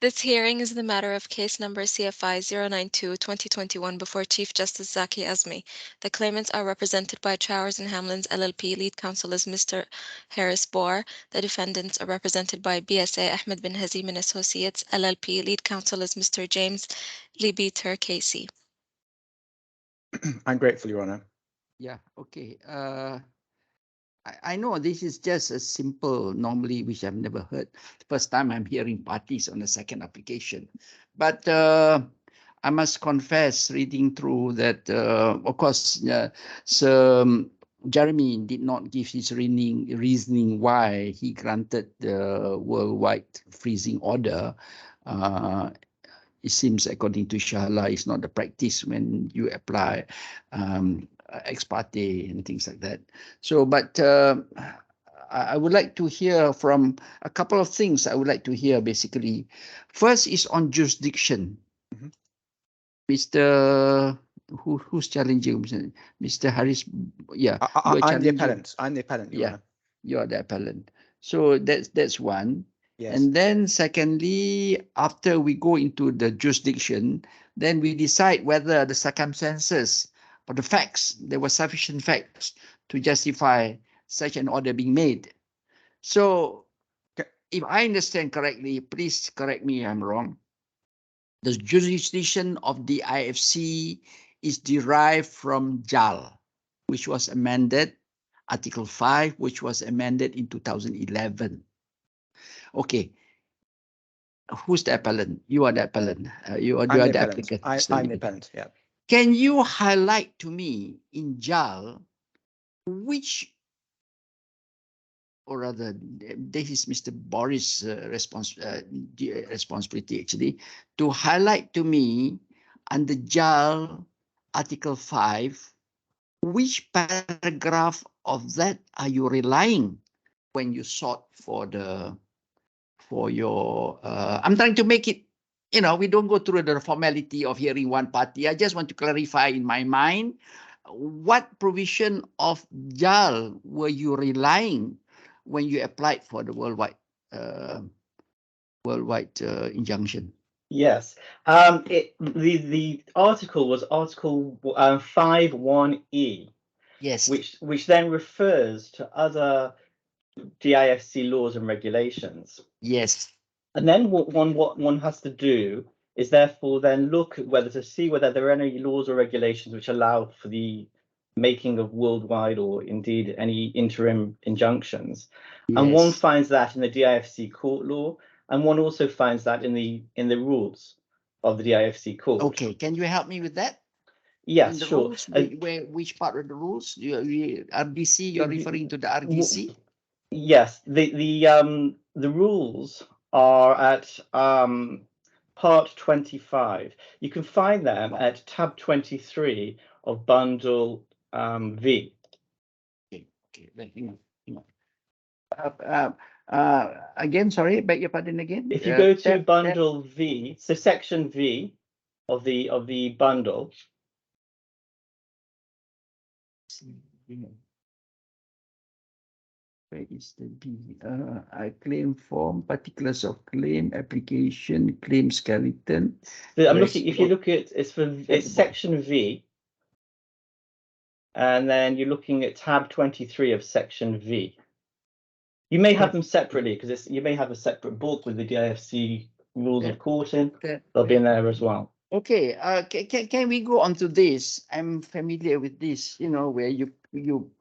This hearing is the matter of case number CFI 092-2021 before Chief Justice Zaki Azmi. The claimants are represented by Towers and Hamlins LLP. Lead counsel is Mr. Harris Bohr. The defendants are represented by BSA Ahmed bin Hazim and Associates LLP. Lead counsel is Mr. James Libiter KC. I'm grateful, Your Honor. Yeah, okay. I know this is just a simple, normally, which I've never heard. First time I'm hearing parties on the second application. But I must confess, reading through that, of course, Sir Jeremy did not give his reasoning why he granted the worldwide freezing order. It seems, according to Shahala, it's not the practice when you apply ex parte and things like that. So, but I would like to hear from a couple of things. I would like to hear basically. First is on jurisdiction. Mhm. Mr. Who's challenging? Mr. Harris? Yeah, I'm the appellant. I'm the appellant, Your Honor. You're the appellant. So that's one. Yes. And then secondly, after we go into the jurisdiction, then we decide whether the circumstances or the facts, there were sufficient facts to justify such an order being made. So if I understand correctly, please correct me if I'm wrong. The jurisdiction of the IFC is derived from JAL, which was amended, Article 5, which was amended in 2011. Okay. Who's the appellant? You are the appellant. You are the applicant. I'm the appellant, yeah. Can you highlight to me in JAL which, or rather, this is Mr. Boris' responsibility actually, to highlight to me under JAL Article 5, which paragraph of that are you relying when you sought for your, I'm trying to make it, we don't go through the formality of hearing one party. I just want to clarify in my mind, what provision of JAL were you relying when you applied for the worldwide injunction? Yes, the article was Article 5(1)(e). Yes. Which then refers to other DIFC laws and regulations. Yes. And then what one has to do is therefore then look at whether there are any laws or regulations which allow for the making of worldwide or indeed any interim injunctions. Yes. And one finds that in the DIFC court law, and one also finds that in the rules of the DIFC court. Okay, can you help me with that? Yes, sure. Rules, which part of the rules? RDC, you're referring to the RDC? Yes, the rules are at part 25. You can find them at tab 23 of bundle V. Okay, hang on. Again, sorry, beg your pardon again. If you go to bundle V, so section V of the bundle. Where is the B? Claim form, particulars of claim, application, claim skeleton. I'm looking. If you look at it's section V, and then you're looking at tab 23 of section V. You may have them separately because you may have a separate book with the DIFC rules of court in. They'll be in there as well. Okay. Can we go on to this? I'm familiar with this. Where you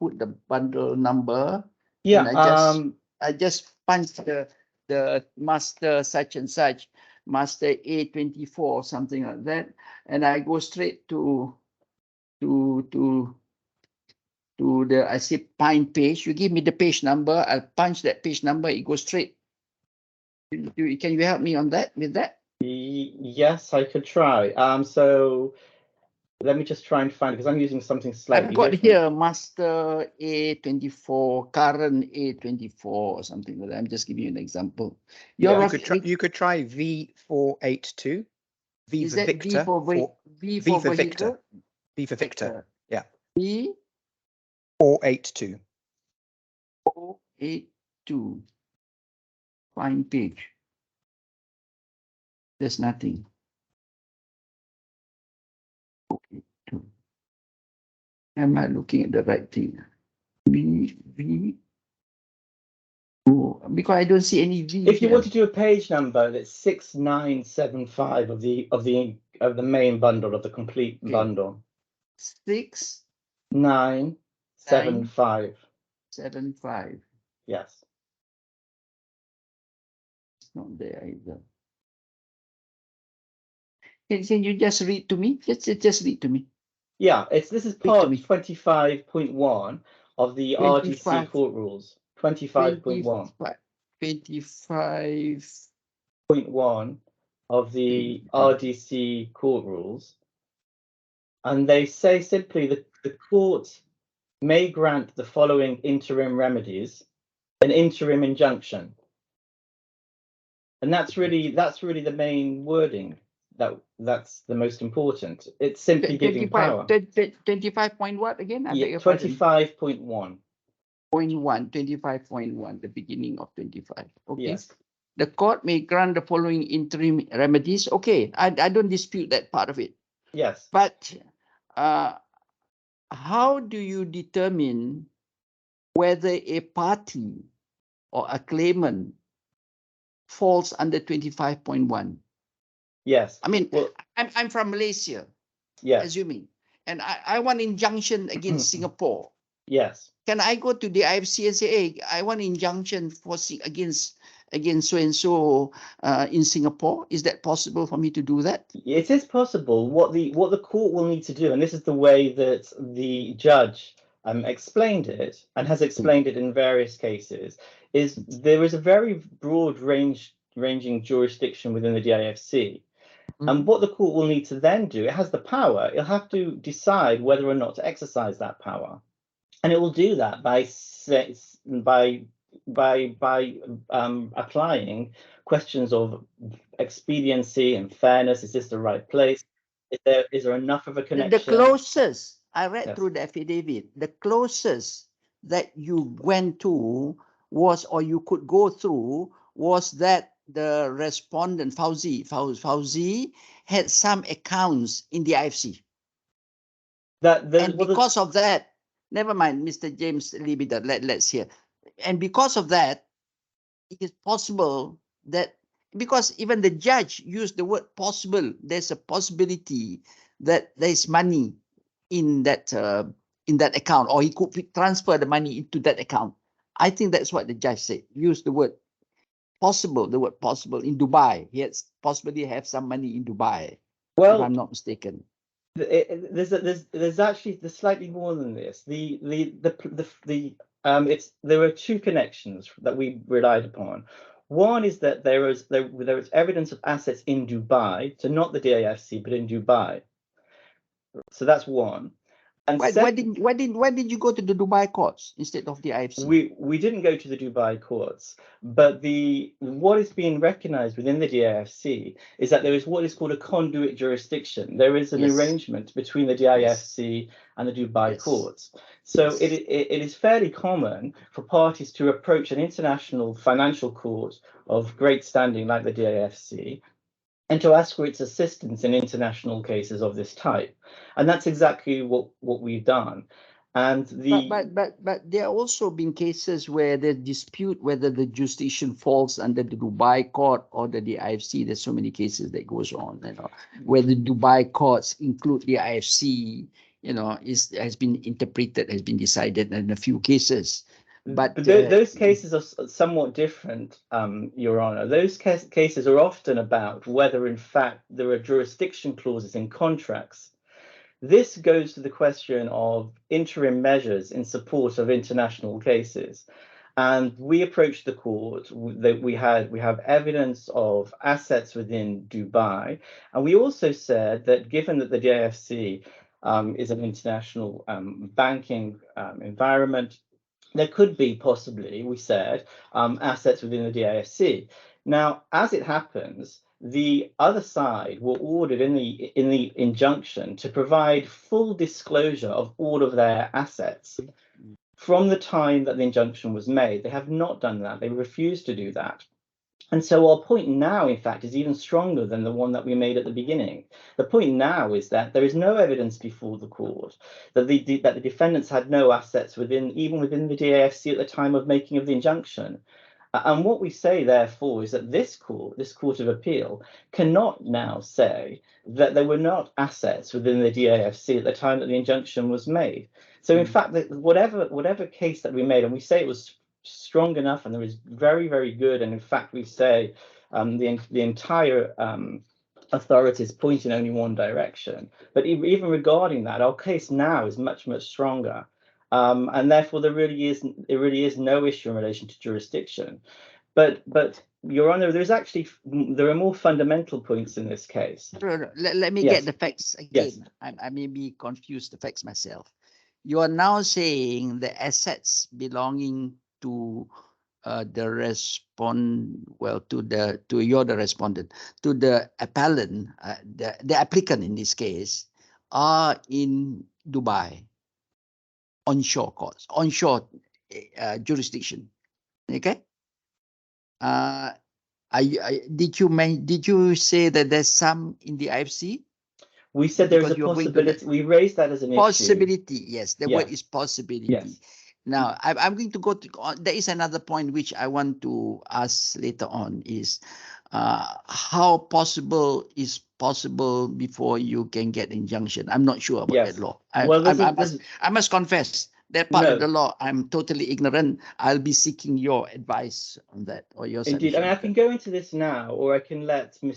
put the bundle number. Yeah. I just punched the master such and such, master A24, something like that, and I go straight to the, I say pine page. You give me the page number, I'll punch that page number, it goes straight. Can you help me on that, with that? Yes, I could try. So let me just try and find it because I'm using something slightly I've got different. here master A24, current A24 or something like that. I'm just giving you an example. You could try V482. V Is for that Victor. V for Victor. V for Victor. Yeah. V 482. 482. Fine page. There's nothing. Okay. Am I looking at the right thing? V. Oh, because I don't see any V. If you here. want to do a page number, that's 6975 of the main bundle, of the complete Okay. bundle. 6975. 975. Yes. It's not there either. Can you just read to me? Just read to me. Yeah, this is Read to part me. 25.1 of the 25. RDC court rules. 25.1. 25. 1 of the RDC court rules, and they say simply that the court may grant the following interim remedies: an interim injunction, and that's really the main wording. That's the most important. It's simply giving power. 25 point what again? I beg Yeah, your pardon. 25.1. 25.1, the beginning of 25. Okay. Yes. The court may grant the following interim remedies. Okay, I don't dispute that part of it. Yes. But how do you determine whether a party or a claimant falls under 25.1? Yes. I mean, Well, I'm from Malaysia, yes. assuming, and I want injunction against Singapore. Yes. Can I go to the IFC and say, hey, I want injunction for against so and so in Singapore? Is that possible for me to do that? It is possible. What the court will need to do, and this is the way that the judge explained it and has explained it in various cases, is there is a very broad ranging jurisdiction within the DIFC. And what the court will need to then do, it has the power, it'll have to decide whether or not to exercise that power. And it will do that by applying questions of expediency and fairness. Is this the right place? Is there enough of a connection? The closest, I read Yes. through the affidavit, the closest that you went to was, or you could go through, was that the respondent, Fawzi had some accounts in the IFC. And because of that, never mind, Mr. James, leave it, let's hear. And because of that, it is possible that, because even the judge used the word possible, there's a possibility that there's money in that account, or he could transfer the money into that account. I think that's what the judge said. Use the word possible, in Dubai. He had possibly have some money in Dubai, if I'm not mistaken. There's actually slightly more than this. There are two connections that we relied upon. One is that there is evidence of assets in Dubai, so not the DIFC, but in Dubai. So that's one. And why did you go to the Dubai courts instead of the IFC? We didn't go to the Dubai courts, but what is being recognized within the DIFC is that there is what is called a conduit jurisdiction. There is an arrangement between the DIFC and the Dubai courts. So it is fairly common for parties to approach an international financial court of great standing like the DIFC and to ask for its assistance in international cases of this type. And that's exactly what we've done. And but there have also been cases where they dispute whether the jurisdiction falls under the Dubai court or the IFC. There's so many cases that goes on, where the Dubai courts include the IFC, has been interpreted, has been decided in a few cases. But those cases are somewhat different, Your Honor. Those cases are often about whether, in fact, there are jurisdiction clauses in contracts. This goes to the question of interim measures in support of international cases. And we approached the court that we have evidence of assets within Dubai. And we also said that given that the DIFC is an international banking environment, there could be possibly, we said, assets within the DIFC. Now, as it happens, the other side were ordered in the injunction to provide full disclosure of all of their assets from the time that the injunction was made. They have not done that. They refused to do that. And so our point now, in fact, is even stronger than the one that we made at the beginning. The point now is that there is no evidence before the court that the defendants had no assets even within the DAFC at the time of making of the injunction. And what we say, therefore, is that this court of appeal, cannot now say that there were not assets within the DAFC at the time that the injunction was made. So, in fact, that whatever case that we made, and we say it was strong enough, and there is very, very good, and in fact, we say the entire authorities point in only one direction. But even regarding that, our case now is much, much stronger. And therefore, there really is no issue in relation to jurisdiction. But Your Honour, there are more fundamental points in this case. Let me Yes. get the facts again. Yes. I may be confused the facts myself. You are now saying the assets belonging to the respondent, to the appellant, the applicant in this case, are in Dubai, onshore courts, onshore jurisdiction. Okay. Did you say that there's some in the IFC? We said there is a Because you're going to possibility. We raised that as an issue. Possibility, yes. The word Yes. is possibility. Yes. Now, I'm going to go to, there is another point which I want to ask later on is how possible is possible before you can get injunction? I'm not sure about Yes. that law. Well, I must confess that part of No. the law, I'm totally ignorant. I'll be seeking your advice on that or your Indeed, submission. I mean, I can go into this now, or I can let we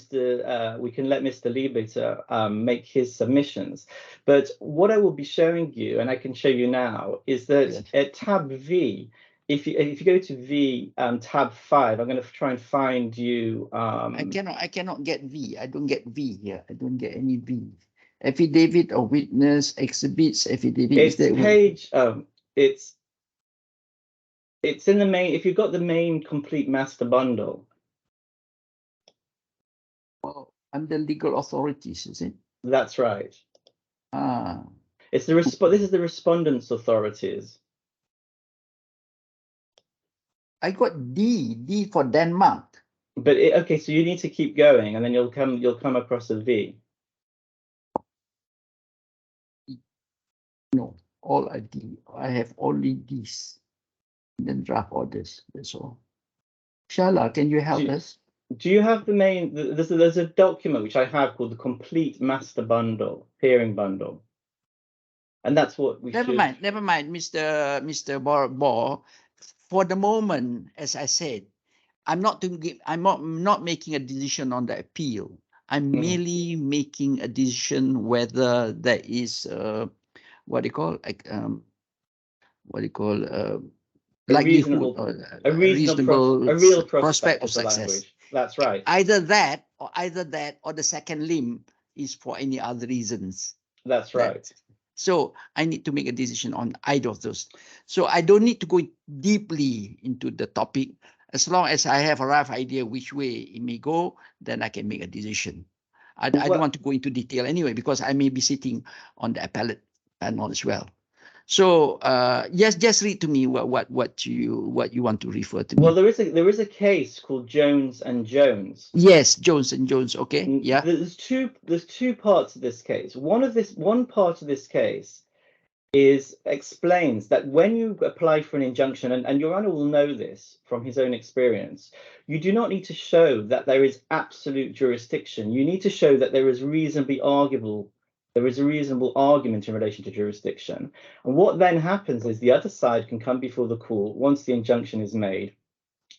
can let Mr. Liebiter make his submissions. But what I will be showing you, and I can show you now, is that Yes. at tab V, if you go to V tab 5, I'm going to try and find you. I cannot get V. I don't get V here. I don't get any V. Affidavit of witness, exhibits, affidavit. It's page. It's in the main. If you've got the main complete master bundle. Oh, under legal authorities, is it? That's right. Ah, It's the This is the respondent's authorities. I got D for Denmark. But okay, so you need to keep going, and then you'll come across a V. No, all are D. I have only Ds. Then draft orders. That's all. Shala, can you help us? Do you have the main? There's a document which I have called the complete master bundle, hearing bundle, and that's what we Never mind, Mr. Bor. For the moment, as I said, I'm not making a decision on the appeal. I'm merely making a decision whether there is what do you call likelihood or a real prospect of success. That's right. Either that or the second limb is for any other reasons. That's right. So I need to make a decision on either of those. So I don't need to go deeply into the topic. As long as I have a rough idea which way it may go, then I can make a decision. I don't want to go into detail anyway, because I may be sitting on the appellate panel as well. So yes, just read to me what you want to refer to. Well, there is a case called Jones and Jones. Yes, Jones and Jones. Okay, yeah. There's two parts of this case. One part of this case explains that when you apply for an injunction, and Your Honour will know this from his own experience, you do not need to show that there is absolute jurisdiction. You need to show that there is a reasonable argument in relation to jurisdiction. And what then happens is the other side can come before the court once the injunction is made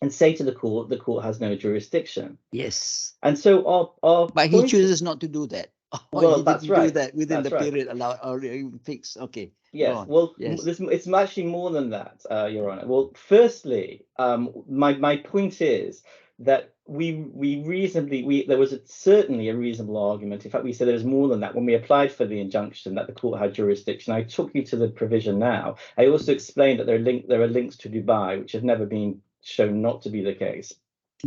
and say to the court has no jurisdiction. Yes. And so but he chooses not to do that. Well, that's right. Do that within the period allowed or fixed. Okay. Yes. Well, yes. It's actually more than that, Your Honour. Well, firstly, my point is that there was certainly a reasonable argument. In fact, we said there was more than that when we applied for the injunction that the court had jurisdiction. I took you to the provision now. I also explained that there are links to Dubai which have never been shown not to be the case.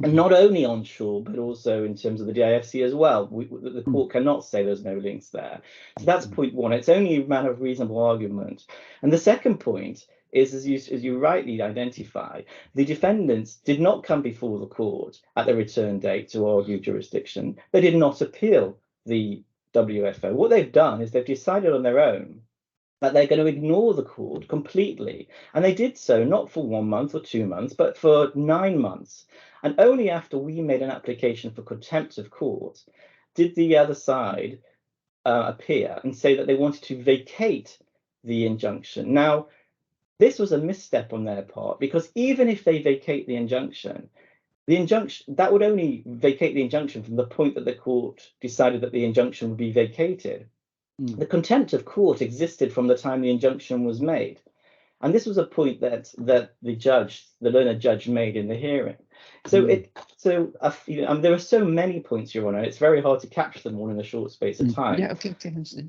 And not only onshore, but also in terms of the DIFC as well. The court cannot say there's no links there. So that's point one. It's only a matter of reasonable argument. And the second point is, as you rightly identify, the defendants did not come before the court at the return date to argue jurisdiction. They did not appeal the WFO. What they've done is they've decided on their own that they're going to ignore the court completely. And they did so not for 1 month or 2 months, but for 9 months. And only after we made an application for contempt of court did the other side appear and say that they wanted to vacate the injunction. Now, this was a misstep on their part, because even if they vacate the injunction that would only vacate the injunction from the point that the court decided that the injunction would be vacated. The contempt of court existed from the time the injunction was made. And this was a point that the learned judge made in the hearing. So there are so many points, Your Honour, it's very hard to capture them all in a short space of time. Yeah, okay.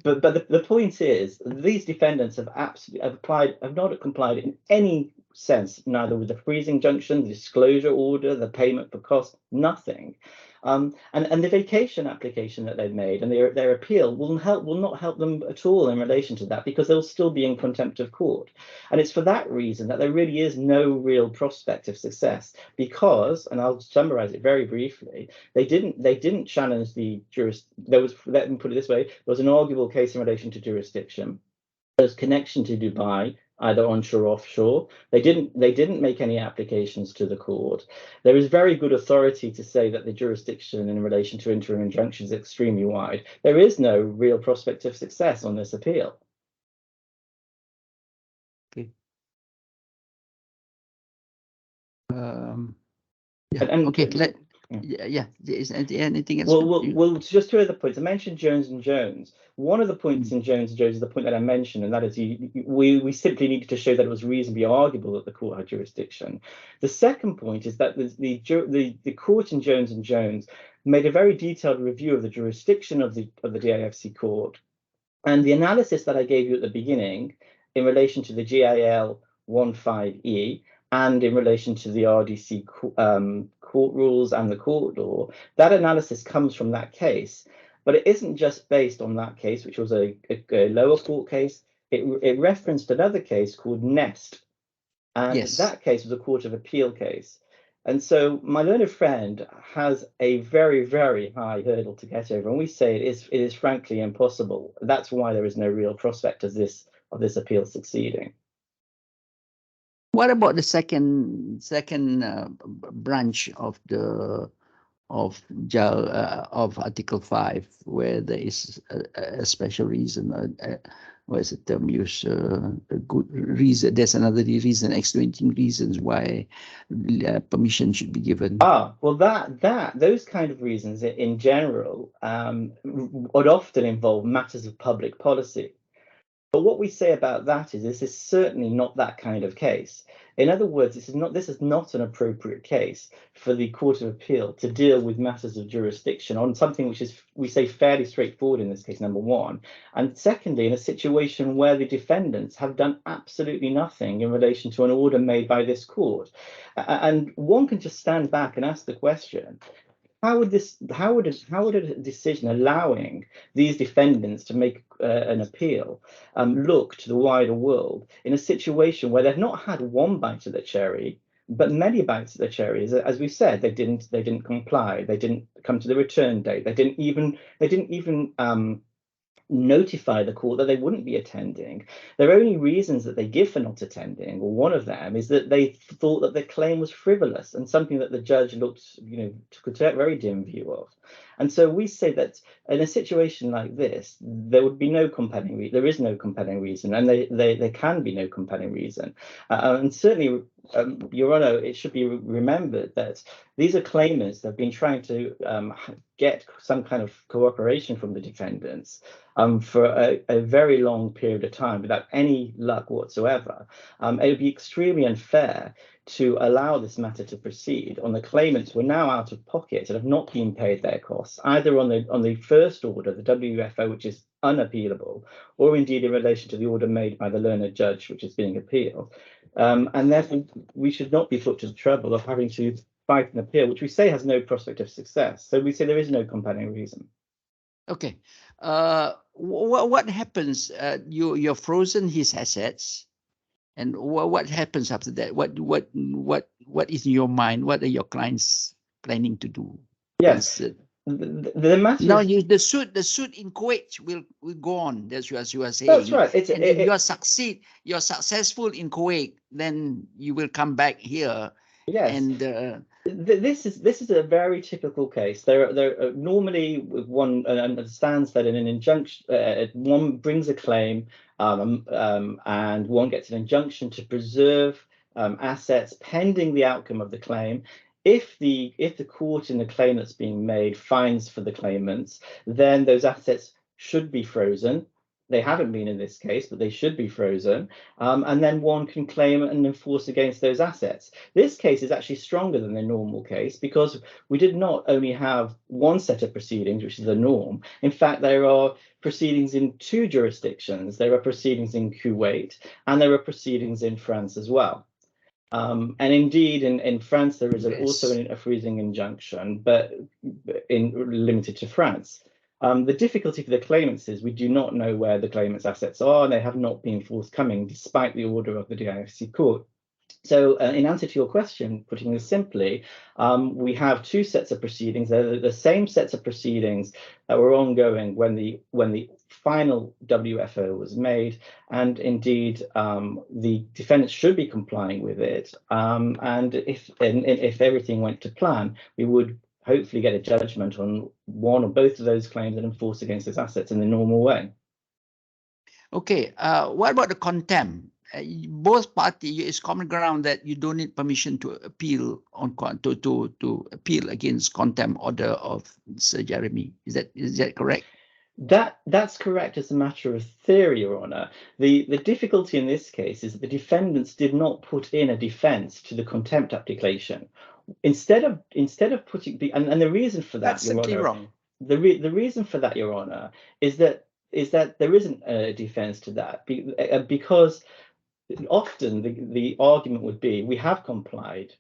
But the point is, these defendants have not complied in any sense, neither with the freezing injunction, the disclosure order, the payment for costs, nothing. And the vacation application that they've made and their appeal will not help them at all in relation to that, because they'll still be in contempt of court. And it's for that reason that there really is no real prospect of success, because, and I'll summarize it very briefly, they didn't challenge the let me put it this way, there was an arguable case in relation to jurisdiction. There's connection to Dubai, either onshore or offshore. They didn't make any applications to the court. There is very good authority to say that the jurisdiction in relation to interim injunctions is extremely wide. There is no real prospect of success on this appeal. Okay. Is there anything else? Well, just two other points. I mentioned Jones and Jones. One of the points in Jones and Jones is the point that I mentioned, and that is we simply needed to show that it was reasonably arguable that the court had jurisdiction. The second point is that the court in Jones and Jones made a very detailed review of the jurisdiction of the DIFC court, and the analysis that I gave you at the beginning in relation to the GIL 15E and in relation to the RDC court rules and the court law, that analysis comes from that case. But it isn't just based on that case, which was a lower court case. It referenced another case called Nest, and that case was a Court of Appeal case. And so my learned friend has a very, very high hurdle to get over, and we say it is frankly impossible. That's why there is no real prospect of this appeal succeeding. What about the second branch of Article 5, where there is a special reason? What is the term used? A good reason. There's another reason, extenuating reasons why permission should be given. Well, those kind of reasons in general would often involve matters of public policy. But what we say about that is this is certainly not that kind of case. In other words, this is not an appropriate case for the Court of Appeal to deal with matters of jurisdiction on something which is, we say, fairly straightforward in this case, number one. And secondly, in a situation where the defendants have done absolutely nothing in relation to an order made by this court. And one can just stand back and ask the question, how would a decision allowing these defendants to make an appeal look to the wider world in a situation where they've not had one bite of the cherry, but many bites of the cherry? As we said, they didn't comply, they didn't come to the return date, they didn't even notify the court that they wouldn't be attending. Their only reasons that they give for not attending, or one of them, is that they thought that the claim was frivolous and something that the judge took a very dim view of. And so we say that in a situation like this, there would be no compelling reason. There is no compelling reason, and there can be no compelling reason. And certainly, Your Honour, it should be remembered that these are claimants that have been trying to get some kind of cooperation from the defendants for a very long period of time without any luck whatsoever. It would be extremely unfair to allow this matter to proceed on the claimants who are now out of pocket and have not been paid their costs, either on the first order, the WFO, which is unappealable, or indeed in relation to the order made by the learned judge, which is being appealed. And therefore, we should not be put to the trouble of having to fight an appeal, which we say has no prospect of success. So we say there is no compelling reason. Okay. What happens? You're frozen his assets, and what happens after that? What is in your mind? What are your clients planning to do? Yes. The matter now is, the suit in Kuwait will go on. That's what you are saying. that's right. And if you're successful in Kuwait, then you will come back here. Yes. And this is a very typical case. There normally one understands that in an injunction, one brings a claim, and one gets an injunction to preserve assets pending the outcome of the claim. If the court in the claim that's being made finds for the claimants, then those assets should be frozen. They haven't been in this case, but they should be frozen. And then one can claim and enforce against those assets. This case is actually stronger than the normal case because we did not only have one set of proceedings, which is the norm. In fact, there are proceedings in 2 jurisdictions. There are proceedings in Kuwait and there are proceedings in France as well. And indeed, in France, there is also a freezing injunction, but limited to France. The difficulty for the claimants is we do not know where the claimants' assets are, and they have not been forthcoming despite the order of the DIFC court. So in answer to your question, putting this simply, we have 2 sets of proceedings. They're the same sets of proceedings that were ongoing when the final WFO was made, and indeed the defendants should be complying with it. And if everything went to plan, we would hopefully get a judgment on one or both of those claims and enforce against those assets in the normal way. Okay, what about the contempt? Both parties, it's common ground that you don't need permission to appeal on to appeal against contempt order of Sir Jeremy. Is that correct? That's correct as a matter of theory, Your Honour. The difficulty in this case is that the defendants did not put in a defence to the contempt application. Instead of putting and the reason for that, that's simply wrong. The reason for that, Your Honour, is that there isn't a defence to that because often the argument would be we have complied,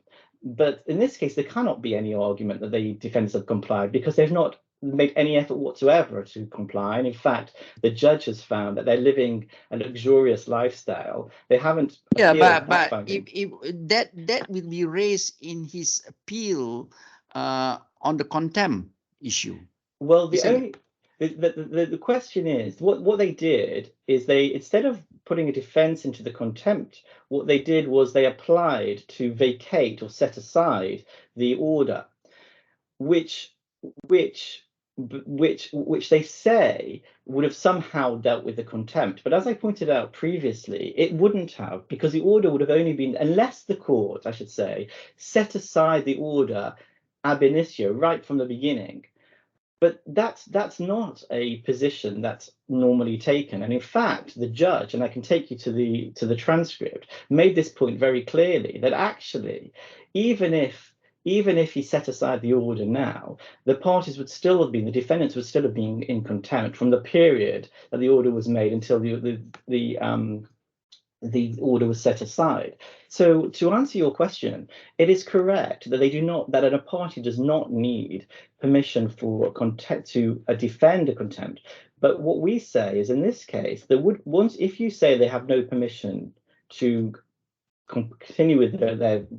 but in this case there cannot be any argument that the defendants have complied because they've not made any effort whatsoever to comply. And in fact, the judge has found that they're living a luxurious lifestyle. They haven't. Yeah, but if that will be raised in his appeal on the contempt issue. Well, the question is what they did is they, instead of putting a defense into the contempt, what they did was they applied to vacate or set aside the order, which they say would have somehow dealt with the contempt. But as I pointed out previously, it wouldn't have, because the order would have only been, unless the court, I should say, set aside the order ab initio right from the beginning. But that's not a position that's normally taken. And in fact, the judge, and I can take you to the transcript, made this point very clearly, that actually, even if he set aside the order now, the parties would still have been, the defendants would still have been in contempt from the period that the order was made until the order was set aside. So to answer your question, it is correct that that a party does not need permission for contempt to defend a contempt. But what we say is, in this case, if you say they have no permission to continue with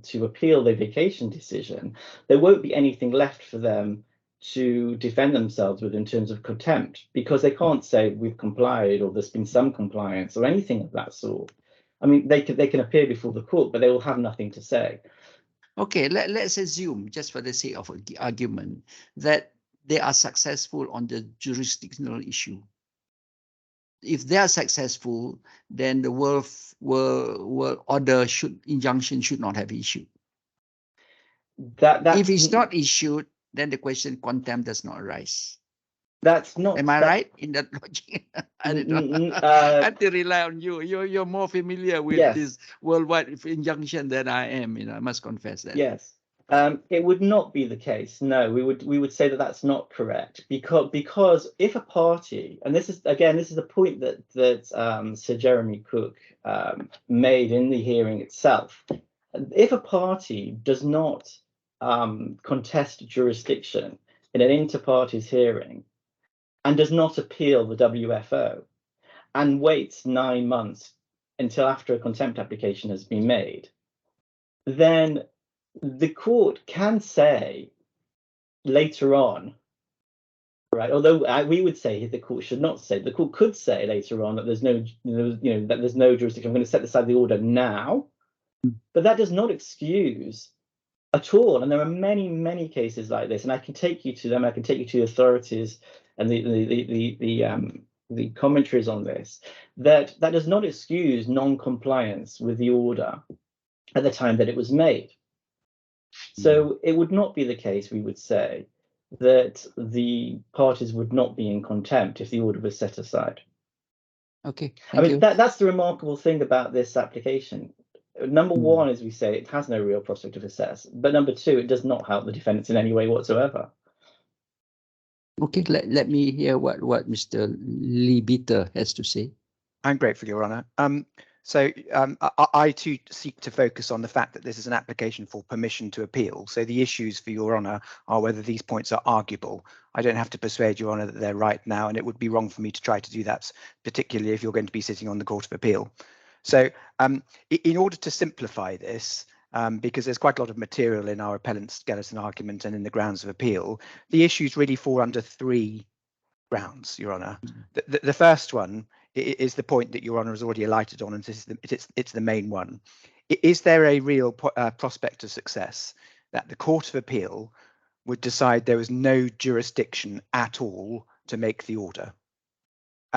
to appeal their vacation decision, there won't be anything left for them to defend themselves with in terms of contempt, because they can't say we've complied or there's been some compliance or anything of that sort. I mean, they can appear before the court, but they will have nothing to say. Okay, let's assume, just for the sake of argument, that they are successful on the jurisdictional issue. If they are successful, then the world order injunction should not have issued. If it's not issued, then the question contempt does not arise. That's not. Am I right in that logic? I don't know. I have to rely on you. You're more familiar with this worldwide injunction than I am. I must confess that. Yes, it would not be the case. No, we would say that that's not correct, because if a party, and this is a point that Sir Jeremy Cook made in the hearing itself, if a party does not contest jurisdiction in an inter-parties hearing and does not appeal the WFO and waits 9 months until after a contempt application has been made, then the court can say later on, right? Although we would say the court should not say, the court could say later on that there's no, that there's no jurisdiction. I'm going to set aside the order now, but that does not excuse at all. And there are many, many cases like this, and I can take you to them. I can take you to the authorities and the commentaries on this. That does not excuse non-compliance with the order at the time that it was made. So it would not be the case, we would say, that the parties would not be in contempt if the order was set aside. Okay, I mean, that's the remarkable thing about this application. Number one, as we say, it has no real prospect of success. But number two, it does not help the defendants in any way whatsoever. Okay, let me hear what Mr. Lee Bitter has to say. I'm grateful, Your Honour. I too seek to focus on the fact that this is an application for permission to appeal. So the issues for Your Honour are whether these points are arguable. I don't have to persuade Your Honour that they're right now, and it would be wrong for me to try to do that, particularly if you're going to be sitting on the Court of Appeal. So in order to simplify this, because there's quite a lot of material in our appellant's skeleton argument and in the grounds of appeal, the issues really fall under three grounds, Your Honour. The first one is the point that Your Honour has already alighted on, and it's the main one. Is there a real prospect of success that the Court of Appeal would decide there was no jurisdiction at all to make the order?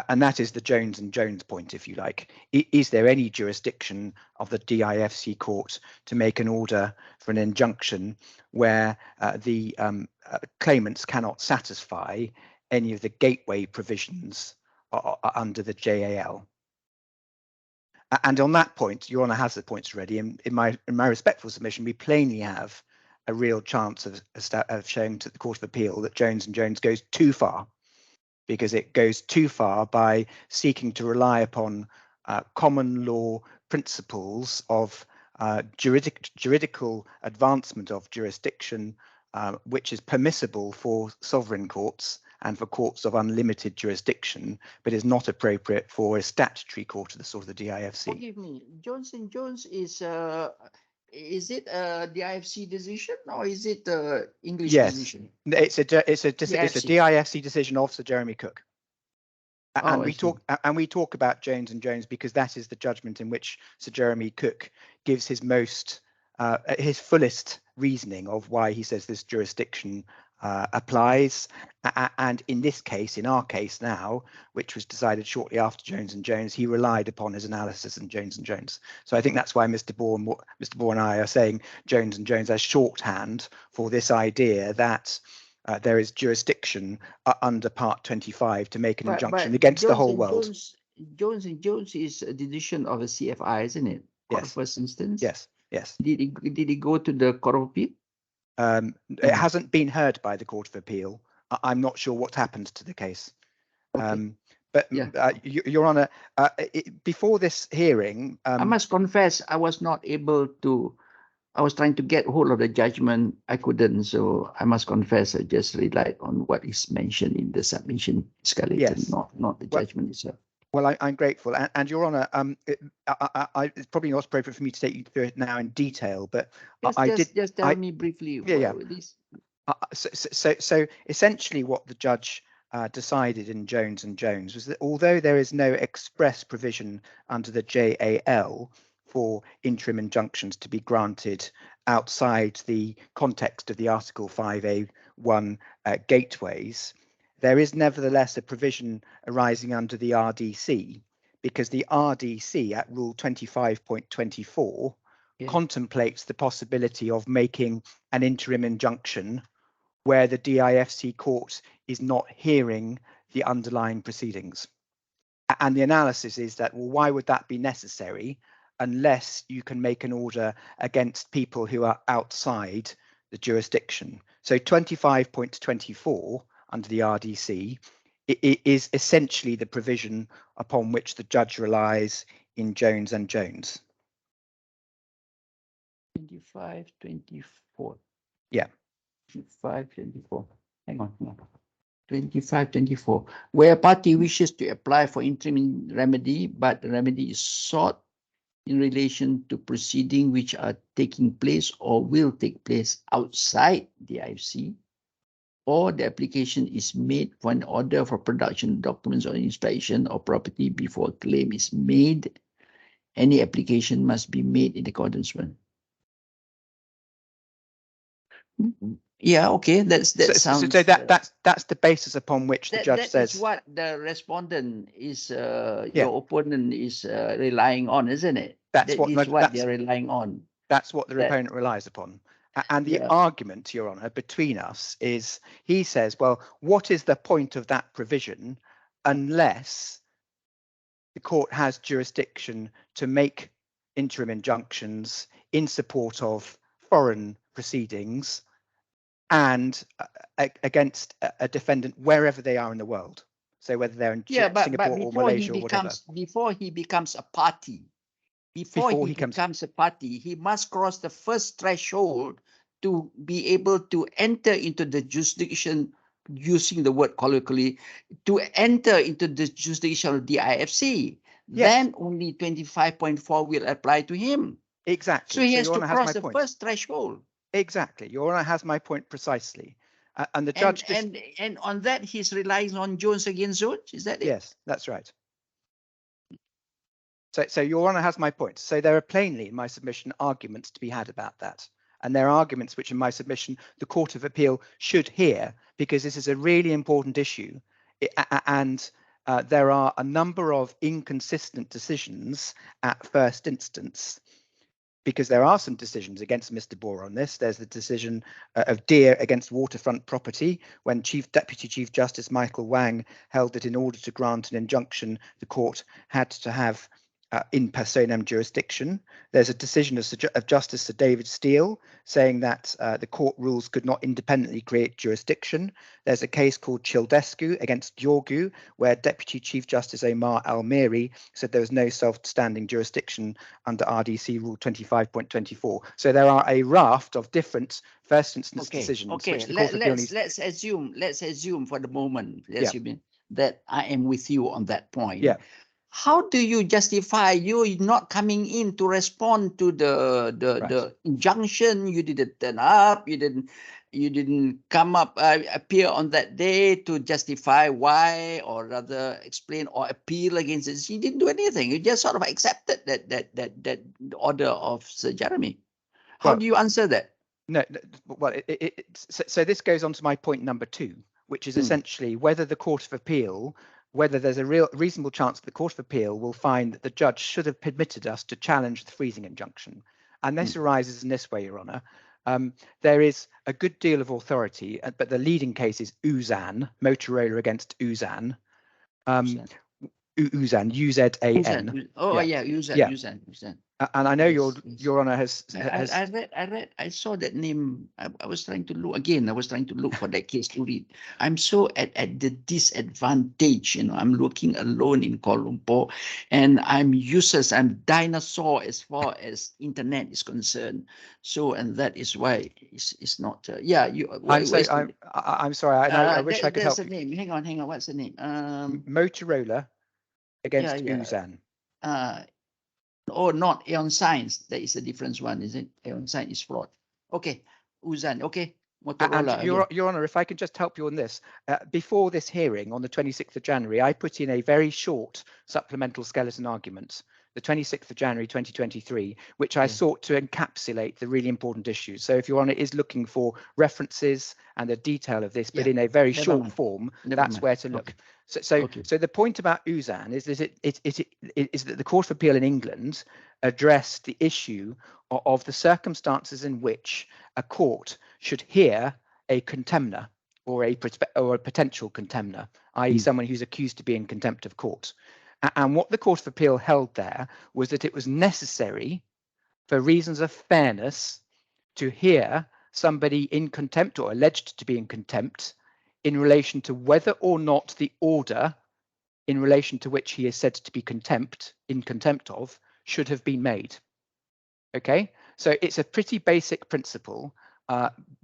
And that is the Jones and Jones point, if you like. Is there any jurisdiction of the DIFC court to make an order for an injunction where the claimants cannot satisfy any of the gateway provisions under the JAL? And on that point, Your Honour has the points ready. And in my respectful submission, we plainly have a real chance of showing to the Court of Appeal that Jones and Jones goes too far, because it goes too far by seeking to rely upon common law principles of juridical advancement of jurisdiction, which is permissible for sovereign courts and for courts of unlimited jurisdiction, but is not appropriate for a statutory court of the sort of the DIFC. Forgive me, Jones and Jones is it a DIFC decision or is it a English decision? It's a DIFC decision of Sir Jeremy Cook. And we talk about Jones and Jones because that is the judgment in which Sir Jeremy Cook gives his fullest reasoning of why he says this jurisdiction applies. And in this case, in our case now, which was decided shortly after Jones and Jones, he relied upon his analysis in Jones and Jones. So I think that's why Mr. Bohr and I are saying Jones and Jones as shorthand for this idea that there is jurisdiction under Part 25 to make an injunction against the whole world. Jones and Jones is a decision of a CFI, isn't it? Court of first instance. Yes. Did it go to the Court of Appeal? It hasn't been heard by the Court of Appeal. I'm not sure what happened to the case. Okay. Your Honour, before this hearing, I must confess I was not able to. I was trying to get hold of the judgment. I couldn't, so I must confess I just relied on what is mentioned in the submission skeleton, not the judgment itself. Well, I'm grateful, and Your Honour, it's probably not appropriate for me to take you through it now in detail, but just tell me briefly. So essentially, what the judge decided in Jones and Jones was that although there is no express provision under the JAL for interim injunctions to be granted outside the context of the Article 5A1 gateways, there is nevertheless a provision arising under the RDC, because the RDC at Rule 25.24 contemplates the possibility of making an interim injunction where the DIFC court is not hearing the underlying proceedings. And the analysis is that, well, why would that be necessary unless you can make an order against people who are outside the jurisdiction? So 25.24 under the RDC it is essentially the provision upon which the judge relies in Jones and Jones. 25.24. Yeah. 2524. Hang on. 2524. Where a party wishes to apply for interim remedy, but the remedy is sought in relation to proceedings which are taking place or will take place outside the IFC, or the application is made for an order for production documents or inspection of property before a claim is made, any application must be made in accordance with. Yeah, okay, that sounds. So that's the basis upon which the judge says. That is what the respondent is, Yeah. your opponent is relying on, isn't it? That's That what is what they're relying on. That's what the That- opponent relies upon. And the Yeah. argument, Your Honour, between us is, he says, well, what is the point of that provision unless the court has jurisdiction to make interim injunctions in support of foreign proceedings and against a defendant wherever they are in the world. So whether they're in Singapore or Malaysia or whatever. Before he becomes a party, before he becomes a party, he must cross the first threshold to be able to enter into the jurisdiction, using the word colloquially, to enter into the jurisdiction of the IFC. Yes. Then only 25.4 will apply to him. Exactly. So he has to cross the first threshold. Exactly. Your Honour has my point precisely. And the judge and on that he's relying on Jones against Jones. Is that it? Yes, that's right. So Your Honour has my point. So there are plainly in my submission arguments to be had about that. And there are arguments which in my submission the Court of Appeal should hear, because this is a really important issue. And there are a number of inconsistent decisions at first instance, because there are some decisions against Mr. Boer on this. There's the decision of Deere against waterfront property, when Deputy Chief Justice Michael Wang held that in order to grant an injunction, the court had to have in personam jurisdiction. There's a decision of Justice Sir David Steele saying that the court rules could not independently create jurisdiction. There's a case called Childescu against Yorgu, where Deputy Chief Justice Omar Al-Miri said there was no self-standing jurisdiction under RDC Rule 25.24. So there are a raft of different first instance decisions. Okay, let's assume for the moment, that I am with you on that point. Yeah. How do you justify you not coming in to respond to the injunction? You didn't turn up. You didn't come up, appear on that day to justify why, or rather explain or appeal against it. You didn't do anything. You just sort of accepted that order of Sir Jeremy. How do you answer that? No, well, so this goes on to my point number 2, which is essentially whether the Court of Appeal, whether there's a reasonable chance that the Court of Appeal will find that the judge should have permitted us to challenge the freezing injunction. And this arises in this way, Your Honour. There is a good deal of authority, but the leading case is Uzan, Motorola against Uzan. Uzan, U-Z-A-N. Oh, yeah, Uzan. And I know Your Honour has. I saw that name. I was trying to look again. I was trying to look for that case to read. I'm so at the disadvantage. I'm looking alone in Kuala Lumpur, and I'm useless. I'm dinosaur as far as internet is concerned. So, and that is why it's not. I'm sorry. I wish I could help. There's a name. Hang on. What's the name? Motorola against Uzan. Oh, not Aeon Science. That is a different one, is it? Aeon Science is fraud. Okay, Uzan. Okay, Motorola. And Your Honour, if I can just help you on this, before this hearing on the 26th of January, I put in a very short supplemental skeleton argument, the 26th of January 2023, which I sought to encapsulate the really important issues. So if Your Honour is looking for references and the detail of this, but in a very short form, that's where to look. So the point about Uzan is that is that the Court of Appeal in England addressed the issue of the circumstances in which a court should hear a contemner or a potential contemner, i.e. someone who's accused to be in contempt of court. And what the Court of Appeal held there was that it was necessary for reasons of fairness to hear somebody in contempt or alleged to be in contempt in relation to whether or not the order in relation to which he is said to be in contempt of should have been made. Okay, so it's a pretty basic principle,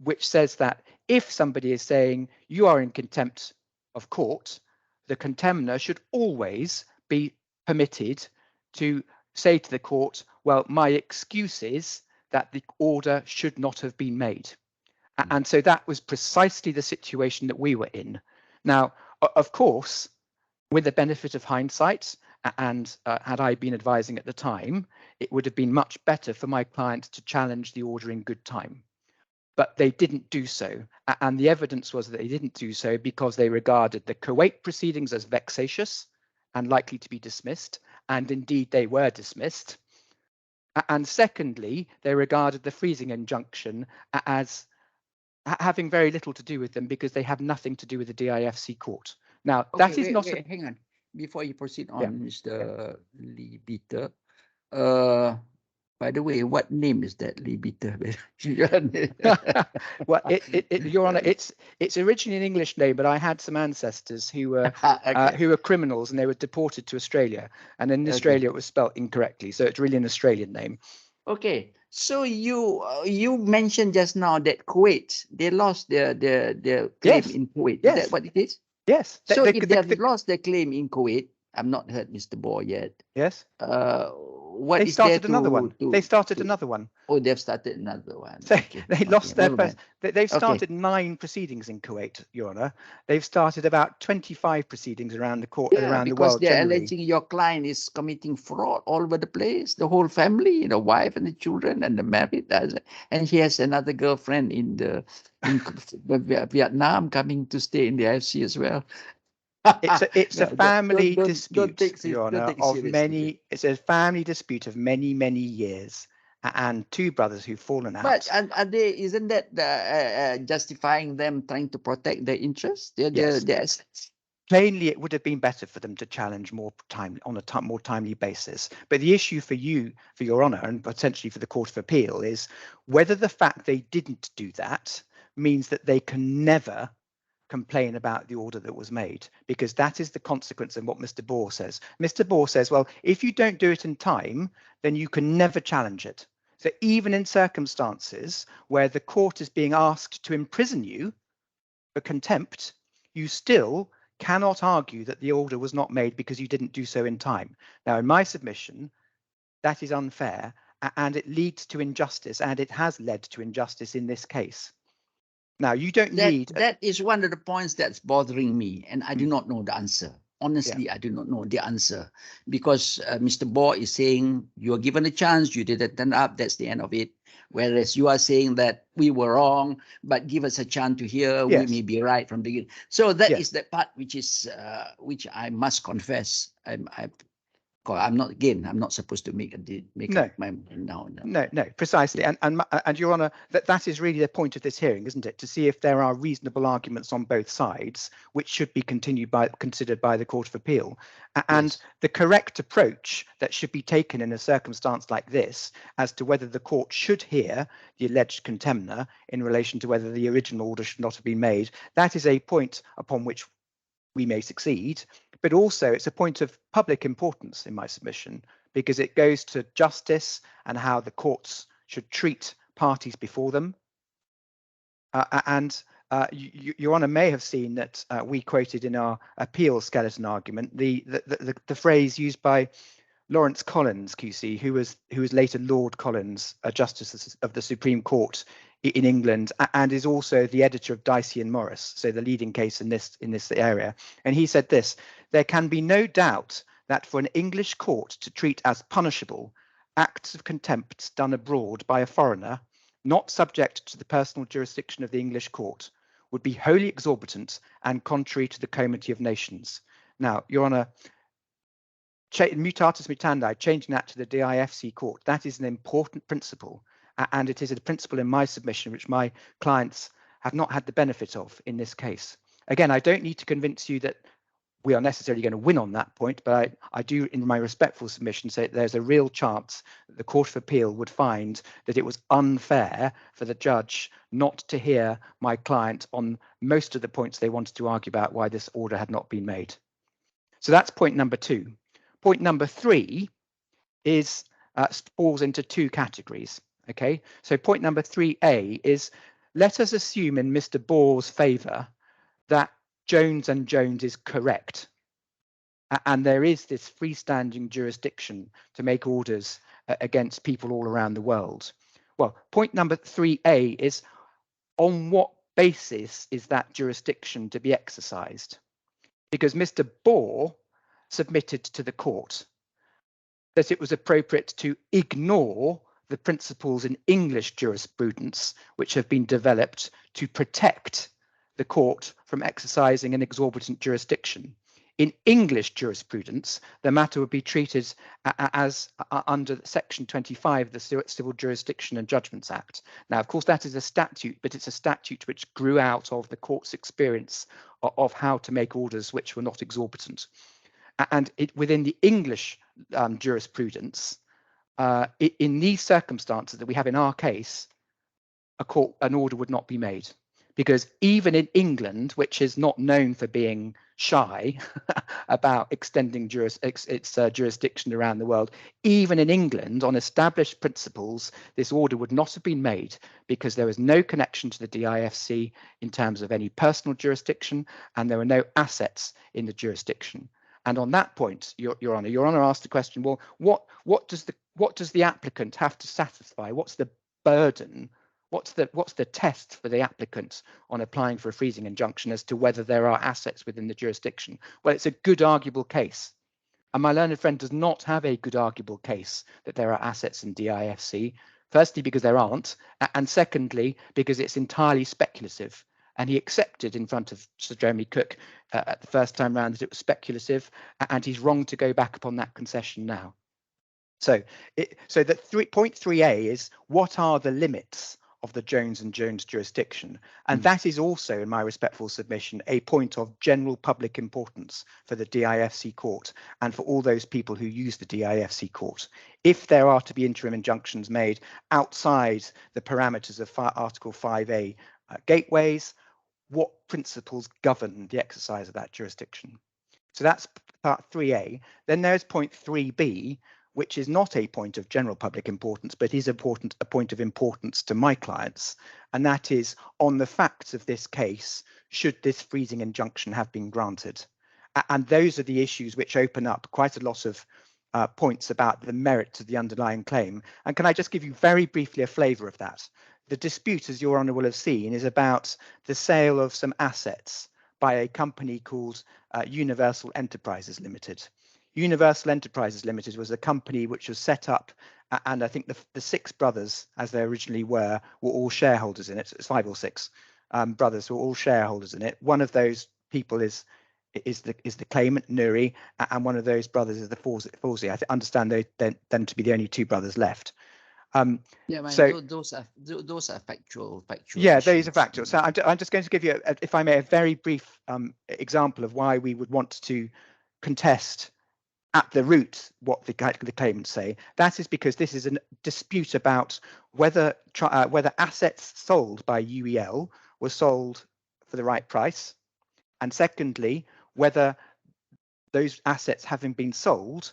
which says that if somebody is saying you are in contempt of court, the contemner should always be permitted to say to the court, well, my excuse is that the order should not have been made. And so that was precisely the situation that we were in. Now, of course, with the benefit of hindsight, and had I been advising at the time, it would have been much better for my client to challenge the order in good time. But they didn't do so. And the evidence was that they didn't do so because they regarded the Kuwait proceedings as vexatious and likely to be dismissed. And indeed, they were dismissed. And secondly, they regarded the freezing injunction as having very little to do with them because they have nothing to do with the DIFC court. Now, Okay, that is not. Hang on. Before you proceed on, Yeah. Mr. Lee Bitter, by the way, what name is that, Lee Bitter? Well, Your Honour, it's originally an English name, but I had some ancestors who were criminals and they were deported to Australia, and in Australia it was spelt incorrectly, so it's really an Australian name. Okay, so you mentioned just now that Kuwait, they lost their claim in Kuwait. Yes. Is that what it is? Yes. So if they have lost their claim in Kuwait, I've not heard Mr. Bohr yet. Yes. What they is started there another one. They started to, another one. Oh, they've started another one. So okay. they lost their first. They've started Okay. 9 proceedings in Kuwait, Your Honour. They've started about 25 proceedings around the court, around the world they're generally. alleging your client is committing fraud all over the place. The whole family, the wife and the children and the married, and he has another girlfriend in Vietnam coming to stay in the IFC as well. It's a family dispute, Your Honour, of many. It's a family dispute of many years, and 2 brothers who've fallen out. But are they? Isn't that justifying them trying to protect their interests, their assets? Plainly, it would have been better for them to challenge more time on a more timely basis. But the issue for you, for Your Honour, and potentially for the Court of Appeal, is whether the fact they didn't do that means that they can never complain about the order that was made, because that is the consequence of what Mr. Bohr says. Mr. Bohr says, well, if you don't do it in time, then you can never challenge it. So even in circumstances where the court is being asked to imprison you for contempt, you still cannot argue that the order was not made because you didn't do so in time. Now, in my submission, that is unfair, and it leads to injustice, and it has led to injustice in this case. Now, you don't need... That is one of the points that's bothering me, and I do not know the answer. Honestly, I do not know the answer, because Mr. Bohr is saying you are given a chance, you didn't turn up, that's the end of it. Whereas you are saying that we were wrong, but give us a chance to hear, we may be right from the beginning. So that is the part which is which I must confess I'm not supposed to make up my mind now. No, precisely. And Your Honour, that is really the point of this hearing, isn't it? To see if there are reasonable arguments on both sides, which should be considered by the Court of Appeal. And the correct approach that should be taken in a circumstance like this, as to whether the court should hear the alleged contemner in relation to whether the original order should not have been made, that is a point upon which we may succeed, but also it's a point of public importance in my submission, because it goes to justice and how the courts should treat parties before them. Your Honour may have seen that we quoted in our appeal skeleton argument the phrase used by Lawrence Collins, QC, who was later Lord Collins, a Justice of the Supreme Court in England, and is also the editor of Dicey and Morris, so the leading case in this area. And he said this: there can be no doubt that for an English court to treat as punishable acts of contempt done abroad by a foreigner, not subject to the personal jurisdiction of the English court, would be wholly exorbitant and contrary to the comity of nations. Now, Your Honour, mutatis mutandis, changing that to the DIFC court, that is an important principle, and it is a principle in my submission which my clients have not had the benefit of in this case. Again, I don't need to convince you that we are necessarily going to win on that point, but I do, in my respectful submission, say that there's a real chance that the Court of Appeal would find that it was unfair for the judge not to hear my client on most of the points they wanted to argue about why this order had not been made. So that's point number 2. Point number 3 is falls into 2 categories. Okay, so point number 3A is let us assume in Mr. Bohr's favour that Jones and Jones is correct, and there is this freestanding jurisdiction to make orders against people all around the world. Well, point number 3A is, on what basis is that jurisdiction to be exercised? Because Mr. Bohr submitted to the court that it was appropriate to ignore the principles in English jurisprudence which have been developed to protect the court from exercising an exorbitant jurisdiction. In English jurisprudence, the matter would be treated as under Section 25 of the Civil Jurisdiction and Judgments Act. Now, of course, that is a statute, but it's a statute which grew out of the court's experience of how to make orders which were not exorbitant. And within the English jurisprudence, in these circumstances that we have in our case, an order would not be made, because even in England, which is not known for being shy about extending its jurisdiction around the world, even in England, on established principles, this order would not have been made because there was no connection to the DIFC in terms of any personal jurisdiction, and there were no assets in the jurisdiction. And on that point, Your Honour asked the question, well, what does the applicant have to satisfy? What's the burden? What's the test for the applicant on applying for a freezing injunction as to whether there are assets within the jurisdiction? Well, it's a good arguable case. And my learned friend does not have a good arguable case that there are assets in DIFC. Firstly, because there aren't, and secondly, because it's entirely speculative. And he accepted in front of Sir Jeremy Cook at the first time round that it was speculative, and he's wrong to go back upon that concession now. So point 3A is, what are the limits of the Jones and Jones jurisdiction? And that is also, in my respectful submission, a point of general public importance for the DIFC court and for all those people who use the DIFC court. If there are to be interim injunctions made outside the parameters of Article 5A gateways, what principles govern the exercise of that jurisdiction? So that's part 3A. Then there's point 3B, which is not a point of general public importance, but is a point of importance to my clients. And that is on the facts of this case, should this freezing injunction have been granted? And those are the issues which open up quite a lot of points about the merits of the underlying claim. And can I just give you very briefly a flavour of that? The dispute, as Your Honour will have seen, is about the sale of some assets by a company called Universal Enterprises Limited. Universal Enterprises Limited was a company which was set up, and I think the six brothers, as they originally were all shareholders in it. It's 5 or 6 brothers who were all shareholders in it. One of those people is the claimant, Nuri, and one of those brothers is the Fawzi. I understand them to be the only 2 brothers left. Yeah, so those are factual. Yeah, issues. those are factual. So I'm just going to give you, if I may, a very brief example of why we would want to contest at the root what the claimants say. That is because this is a dispute about whether assets sold by UEL were sold for the right price, and secondly, whether those assets having been sold,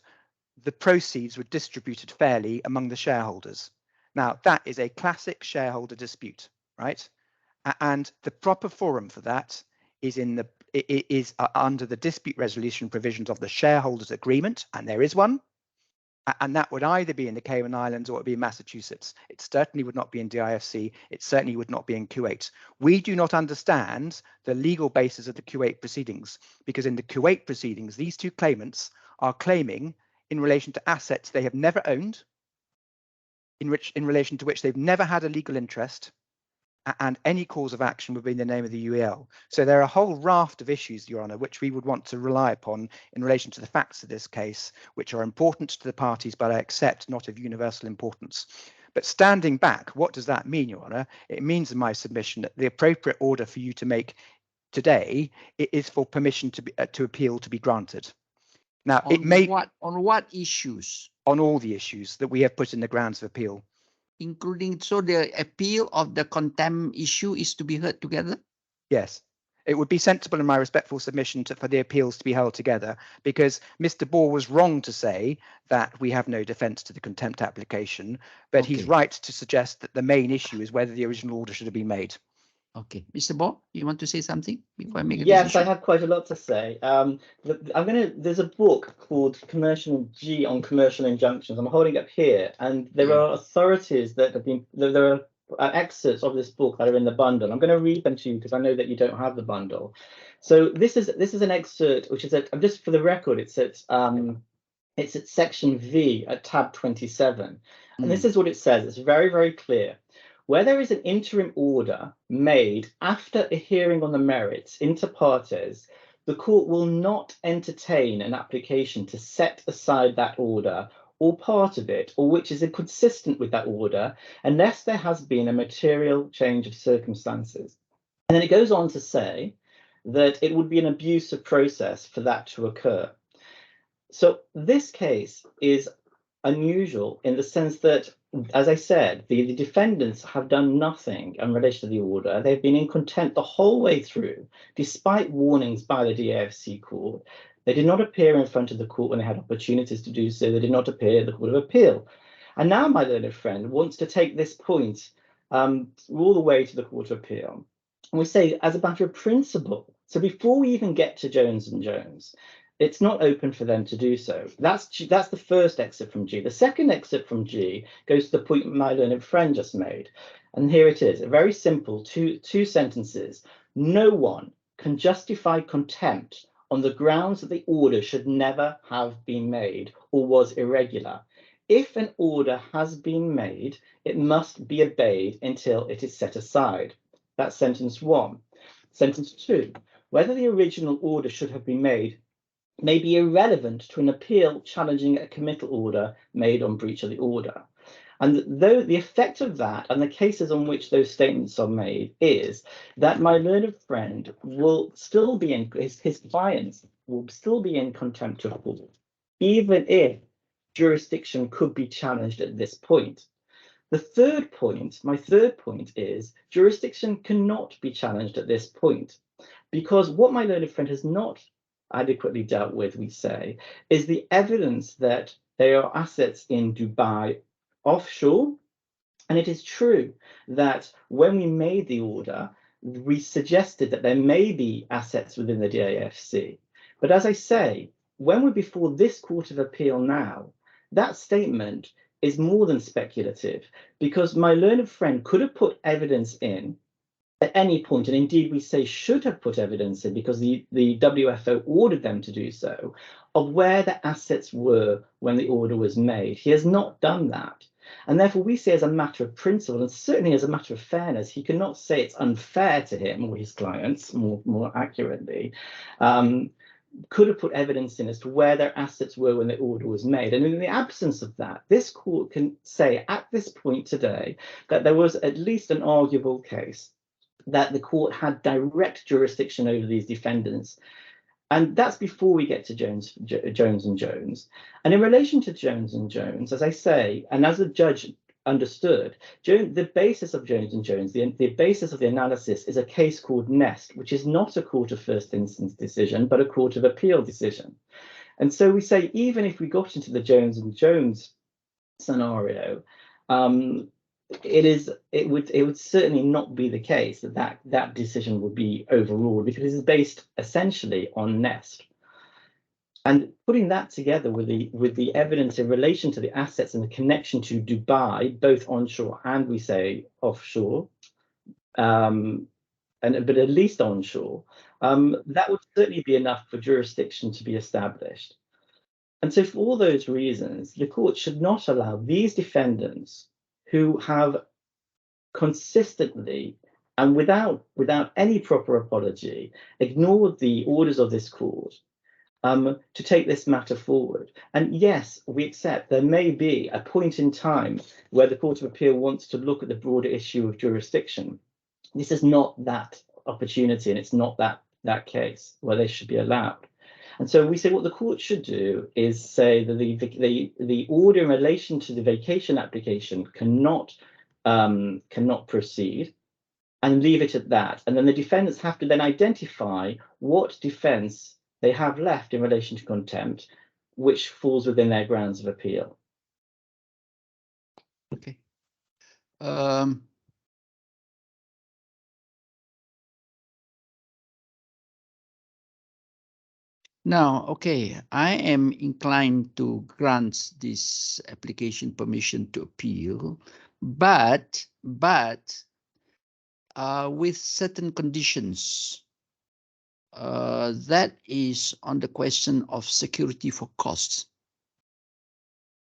the proceeds were distributed fairly among the shareholders. Now, that is a classic shareholder dispute, right? And the proper forum for that is under the dispute resolution provisions of the shareholders agreement, and there is one. And that would either be in the Cayman Islands or it would be in Massachusetts. It certainly would not be in DIFC. It certainly would not be in Kuwait. We do not understand the legal basis of the Kuwait proceedings, because in the Kuwait proceedings, these 2 claimants are claiming in relation to assets they have never owned, in relation to which they've never had a legal interest, and any cause of action would be in the name of the UEL. So there are a whole raft of issues, Your Honour, which we would want to rely upon in relation to the facts of this case, which are important to the parties, but I accept not of universal importance. But standing back, what does that mean, Your Honour? It means in my submission that the appropriate order for you to make today is for permission to appeal to be granted. Now, on what issues? On all the issues that we have put in the grounds of appeal. Including, so the appeal of the contempt issue is to be heard together? Yes, it would be sensible in my respectful submission for the appeals to be held together, because Mr. Bohr was wrong to say that we have no defence to the contempt application, but he's right to suggest that the main issue is whether the original order should have been made. Okay, Mr. Bo, you want to say something before I make a Yes, I decision? have quite a lot to say. There's a book called Commercial G on Commercial Injunctions. I'm holding it up here, and there are authorities that have been, there are excerpts of this book that are in the bundle. I'm going to read them to you because I know that you don't have the bundle. So this is an excerpt, which is just for the record, it's at section V at tab 27. And this is what it says. It's very, very clear. Where there is an interim order made after a hearing on the merits inter partes, the court will not entertain an application to set aside that order or part of it, or which is inconsistent with that order, unless there has been a material change of circumstances. And then it goes on to say that it would be an abuse of process for that to occur. So this case is unusual in the sense that, as I said, the defendants have done nothing in relation to the order. They've been in contempt the whole way through, despite warnings by the DAFC court. They did not appear in front of the court when they had opportunities to do so. They did not appear at the Court of Appeal. And now my learned friend wants to take this point all the way to the Court of Appeal. And we say, as a matter of principle, so before we even get to Jones and Jones, it's not open for them to do so. That's the first exit from G. The second exit from G goes to the point my learned friend just made. And here it is, very simple, two sentences. No one can justify contempt on the grounds that the order should never have been made or was irregular. If an order has been made, it must be obeyed until it is set aside. That's sentence one. Sentence two, whether the original order should have been made may be irrelevant to an appeal challenging a committal order made on breach of the order. And though the effect of that and the cases on which those statements are made is that my learned friend will still be in, his clients will still be in contempt of court, even if jurisdiction could be challenged at this point. The third point, my third point is jurisdiction cannot be challenged at this point, because what my learned friend has not adequately dealt with, we say, is the evidence that there are assets in Dubai offshore. And it is true that when we made the order, we suggested that there may be assets within the DAFC. But as I say, when we're before this Court of Appeal now, that statement is more than speculative, because my learned friend could have put evidence in at any point, and indeed we say should have put evidence in because the WFO ordered them to do so, of where the assets were when the order was made. He has not done that. And therefore we say as a matter of principle, and certainly as a matter of fairness, he cannot say it's unfair to him or his clients, more accurately, could have put evidence in as to where their assets were when the order was made. And in the absence of that, this court can say at this point today that there was at least an arguable case that the court had direct jurisdiction over these defendants. And that's before we get to Jones and Jones. And in relation to Jones and Jones, as I say, and as the judge understood, the basis of Jones and Jones, the basis of the analysis is a case called Nest, which is not a court of first instance decision, but a court of appeal decision. And so we say, even if we got into the Jones and Jones scenario, it would certainly not be the case that decision would be overruled, because it is based essentially on Nest. And putting that together with the evidence in relation to the assets and the connection to Dubai, both onshore and we say offshore, but at least onshore, that would certainly be enough for jurisdiction to be established. And so for all those reasons, the court should not allow these defendants who have consistently and without any proper apology ignored the orders of this court to take this matter forward. And yes, we accept there may be a point in time where the Court of Appeal wants to look at the broader issue of jurisdiction. This is not that opportunity, and it's not that case where they should be allowed. And so we say what the court should do is say that the order in relation to the vacation application cannot proceed, and leave it at that. And then the defendants have to then identify what defense they have left in relation to contempt, which falls within their grounds of appeal. Okay. Now, okay, I am inclined to grant this application permission to appeal, but with certain conditions. That is on the question of security for costs.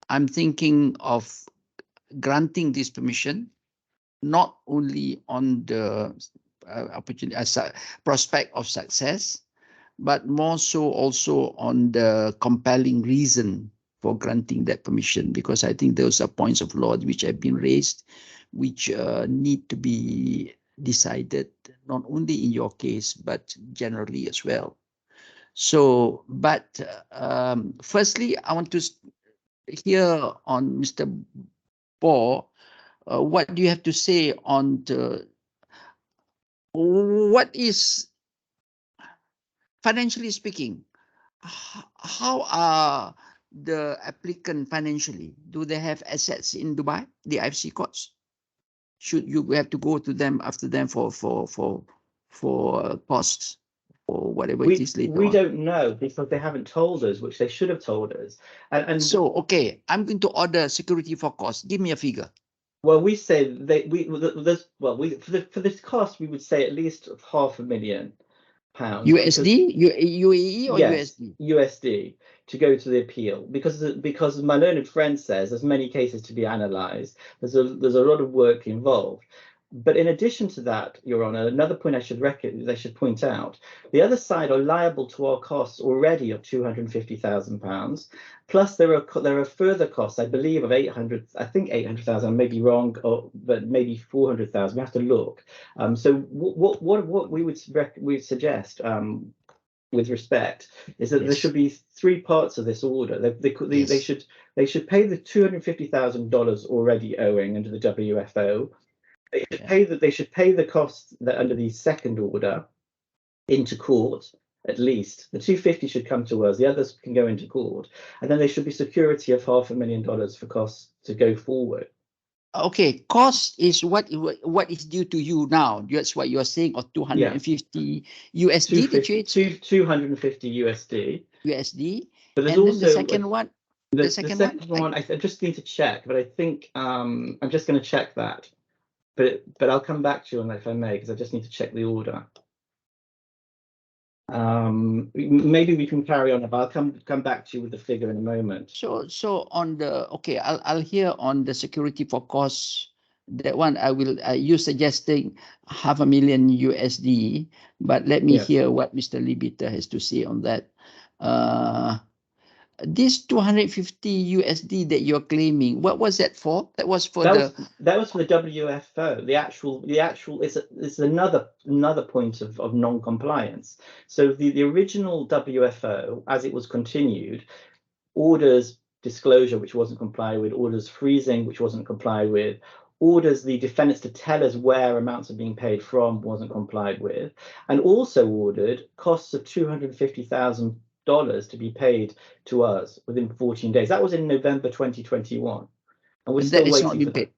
I'm thinking of granting this permission not only on the opportunity prospect of success, but more so also on the compelling reason for granting that permission, because I think those are points of law which have been raised, which need to be decided not only in your case, but generally as well. So, but firstly, I want to hear on Mr. Bo, what do you have to say on what is, financially speaking, how are the applicant financially? Do they have assets in Dubai, the IFC courts? Should you have to go to them after them for costs or whatever it is later We on? don't know because they haven't told us, which they should have told us. And So, okay, I'm going to order security for costs. Give me a figure. well, we say there's well, for this cost we would say at least £500,000. USD, UAE or Yes, USD? USD to go to the appeal because my learned friend says there's many cases to be analysed. There's a lot of work involved. But in addition to that, Your Honour, another point I should point out: the other side are liable to our costs already of £250,000. Plus, there are further costs, I believe, of 800. I think 800,000. I may be wrong, but maybe 400,000. We have to look. So what we would suggest. With respect, is that there should be three parts of this order. They should pay the $250,000 already owing under the WFO. They should pay the costs that under the second order into court. At least the 250 should come to us. The others can go into court, and then there should be security of $500,000 for costs to go forward. Okay, cost is what is due to you now. That's what you're saying, or 250 USD, did you say? 250 USD. USD. But there's And then also the second one. the second one. I just need to check, but I think I'm just going to check that. But I'll come back to you on that if I may, because I just need to check the order. Maybe we can carry on, but I'll come back to you with the figure in a moment. So on the, okay, I'll hear on the security for costs. That one I will. You suggesting $500,000 USD, but let me hear what Mr. Libita has to say on that. This 250 USD that you're claiming, what was that for? That was for that was for the WFO. The actual is another point of non-compliance. So the original WFO, as it was continued, orders disclosure which wasn't complied with, orders freezing which wasn't complied with, orders the defendants to tell us where amounts are being paid from wasn't complied with, and also ordered costs of $250,000 to be paid to us within 14 days. That was in November 2021, and we're still waiting for that.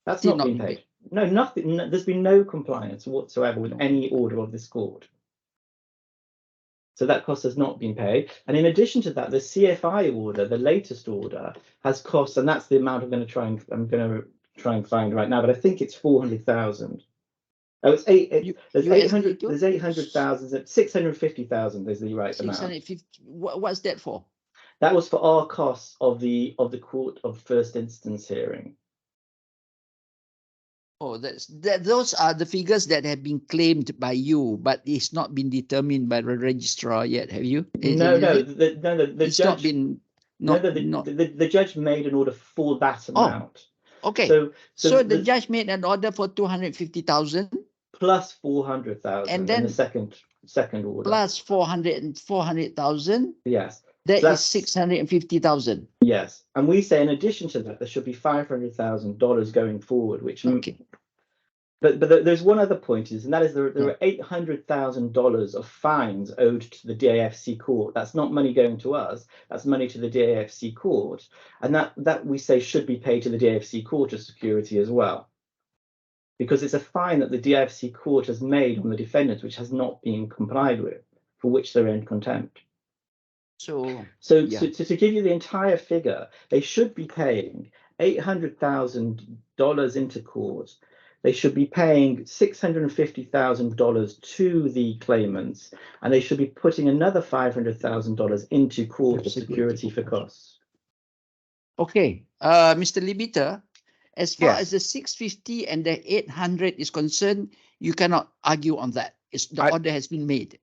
That's not been paid. No, nothing. There's been no compliance whatsoever with any order of this court. So that cost has not been paid. And in addition to that, the CFI order, the latest order, has costs, and that's the amount I'm going to try and find right now. But I think it's 400,000. Oh, it's there's 800. There's 800,000. 650,000 is the right amount. 650. What's that for? That was for our costs of the court of first instance hearing. Oh, those are the figures that have been claimed by you, but it's not been determined by the registrar yet. Have you? The judge. The judge made an order for that amount. Oh, okay. So the judge made an order for 250,000 plus 400,000, and then the second order plus 400,000. Yes. That is 650,000. Yes, and we say in addition to that, there should be $500,000 going forward. Which, okay. But there's one other point, and that is there are $800,000 of fines owed to the DAFC court. That's not money going to us. That's money to the DAFC court, and that we say should be paid to the DAFC court as security as well, because it's a fine that the DAFC court has made on the defendants, which has not been complied with, for which they're in contempt. So yeah. to give you the entire figure, they should be paying $800,000 into court. They should be paying $650,000 to the claimants, and they should be putting another $500,000 into court for security for costs. Okay, Mr. Libita, as far as the 650 and the 800 is concerned, you cannot argue on that. The order has been made.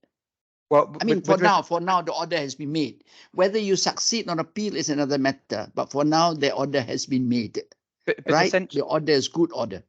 Well, I mean, for now, the order has been made. Whether you succeed on appeal is another matter. But for now, the order has been made. but Right? The order is good order.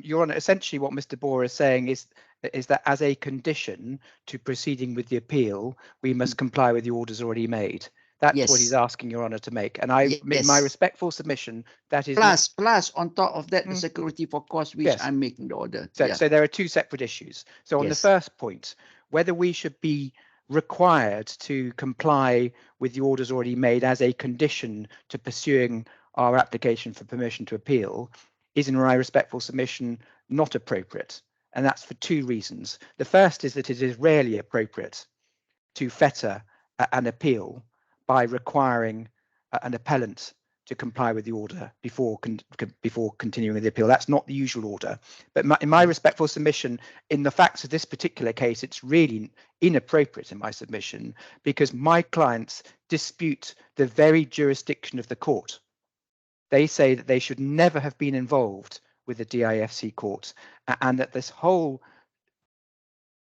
Your Honour, essentially what Mr. Boer is saying is that as a condition to proceeding with the appeal, we must comply with the orders already made. That's what he's asking Your Honour to make. And in my respectful submission, that is plus on top of that, the security for cost, which I'm making the order. So there are two separate issues. So on the first point, whether we should be required to comply with the orders already made as a condition to pursuing our application for permission to appeal is, in my respectful submission, not appropriate. And that's for two reasons. The first is that it is rarely appropriate to fetter an appeal by requiring an appellant to comply with the order before continuing the appeal. That's not the usual order. But in my respectful submission, in the facts of this particular case, it's really inappropriate in my submission because my clients dispute the very jurisdiction of the court. They say that they should never have been involved with the DIFC court and that this whole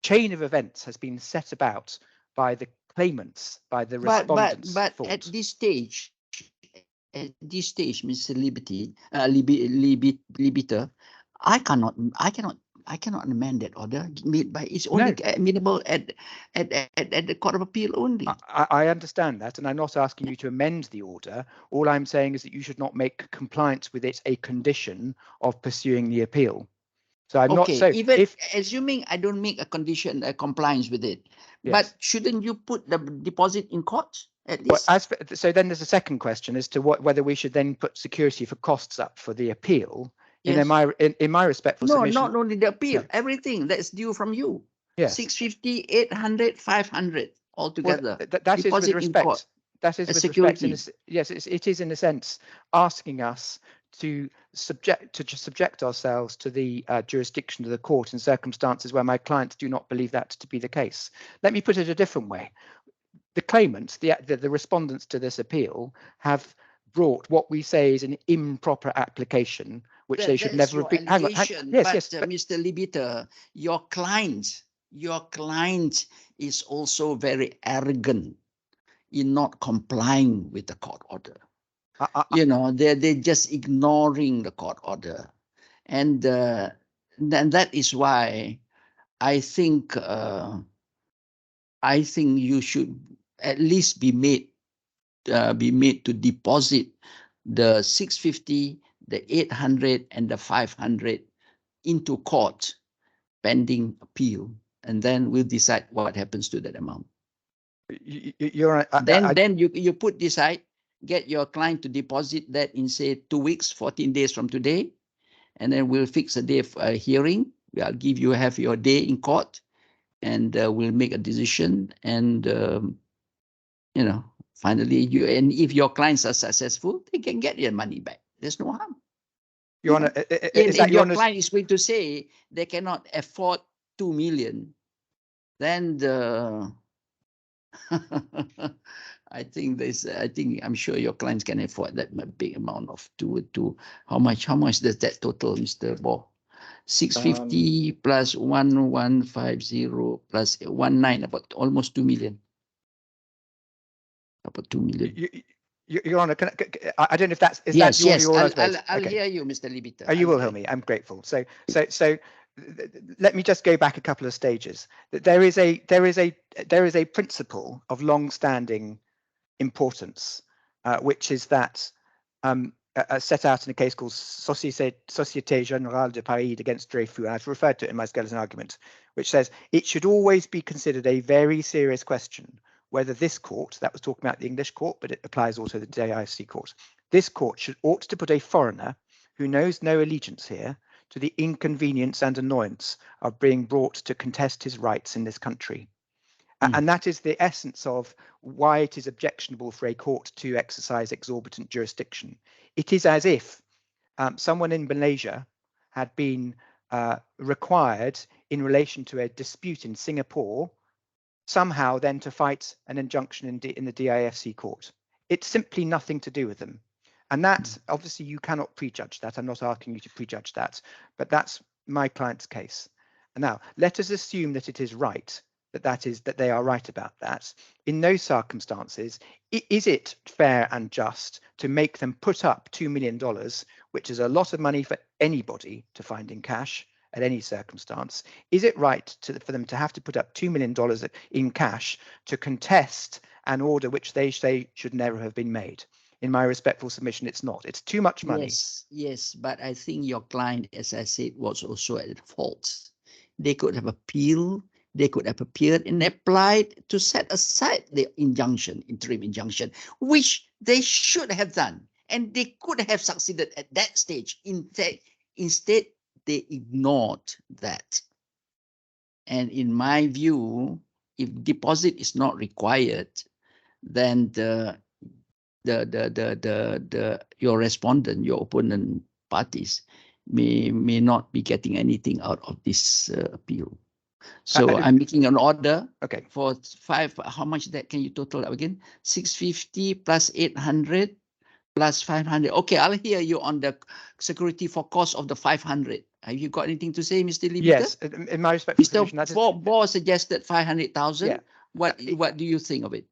chain of events has been set about by the claimants, by the respondents. But at this stage, Mr. Libita, I cannot amend that order made by it's only amenable at the Court of Appeal only. I understand that, and I'm not asking you to amend the order. All I'm saying is that you should not make compliance with it a condition of pursuing the appeal. So I'm not so even if assuming I don't make a condition compliance with it, but shouldn't you put the deposit in court at least? So then there's a second question as to whether we should then put security for costs up for the appeal. In my respectful submission. No, not only the appeal, everything that's due from you. Yes. 650, 800, 500 altogether. Well, that is with respect. That is with security. Respect. Yes, it is in a sense asking us to subject ourselves to the jurisdiction of the court in circumstances where my clients do not believe that to be the case. Let me put it a different way. The claimants, the respondents to this appeal, have brought what we say is an improper application, which they should never have been. Hang on. Yes. But Mr. Libita, your client is also very arrogant in not complying with the court order. They're just ignoring the court order, and that is why I think you should at least be made to deposit the 650, the 800, and the 500 into court pending appeal, and then we'll decide what happens to that amount. You're right. Then you put this aside, get your client to deposit that in say 2 weeks, 14 days from today, and then we'll fix a day for a hearing. I'll give you have your day in court, and we'll make a decision. And finally, if your clients are successful, they can get their money back. There's no harm. Your Honor, if your client is going to say they cannot afford 2 million, then I'm sure your clients can afford that big amount of two. How much does that total, Mr. Bo? 650 plus 1150 plus 19, about almost 2 million. About 2 million. Your Honor, I don't know if that's yes. I'll hear you, Mr. Libita. Oh, you will hear me. I'm grateful. So let me just go back a couple of stages. There is a principle of long-standing importance, which is that set out in a case called Société Générale de Paris against Dreyfus, and I've referred to it in my skeleton argument, which says it should always be considered a very serious question whether this court, that was talking about the English court, but it applies also to the DIFC court, this court ought to put a foreigner who knows no allegiance here to the inconvenience and annoyance of being brought to contest his rights in this country. And that is the essence of why it is objectionable for a court to exercise exorbitant jurisdiction. It is as if someone in Malaysia had been required in relation to a dispute in Singapore somehow then to fight an injunction in the DIFC court. It's simply nothing to do with them. And that, obviously, you cannot prejudge that. I'm not asking you to prejudge that, but that's my client's case. And now, let us assume that it is right, that they are right about that. In those circumstances, is it fair and just to make them put up $2 million, which is a lot of money for anybody to find in cash at any circumstance? Is it right for them to have to put up $2 million in cash to contest an order which they say should never have been made? In my respectful submission, it's not. It's too much money. Yes, but I think your client, as I said, was also at fault. They could have appealed, they could have appeared and applied to set aside the injunction, interim injunction, which they should have done. And they could have succeeded at that stage. Instead, they ignored that. And in my view, if deposit is not required, then your respondent, your opponent parties may not be getting anything out of this appeal. So I'm making an order for 5. How much that can you total up again? 650 plus 800 plus 500. Okay, I'll hear you on the security for cost of the 500. Have you got anything to say, Mr. Libita? Yes, in my respectful submission, that is... Bo suggested 500,000. Yeah. What do you think of it?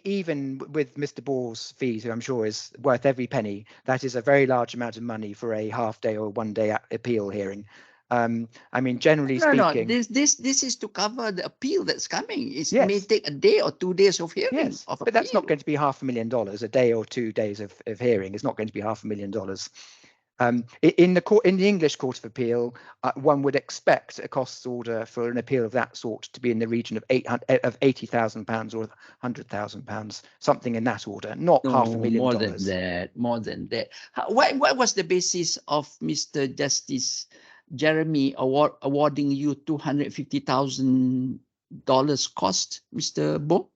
Even with Mr. Ball's fees, who I'm sure is worth every penny, that is a very large amount of money for a half-day or one-day appeal hearing. I mean, generally speaking... No, this is to cover the appeal that's coming. It may take a day or 2 days of hearing. Yes, but that's not going to be $500,000. A day or 2 days of hearing is not going to be $500,000. In the English Court of Appeal, one would expect a costs order for an appeal of that sort to be in the region of £80,000 or £100,000, something in that order, not $500,000. More than that. What was the basis of Mr. Justice Jeremy awarding you $250,000 cost, Mr. Bo?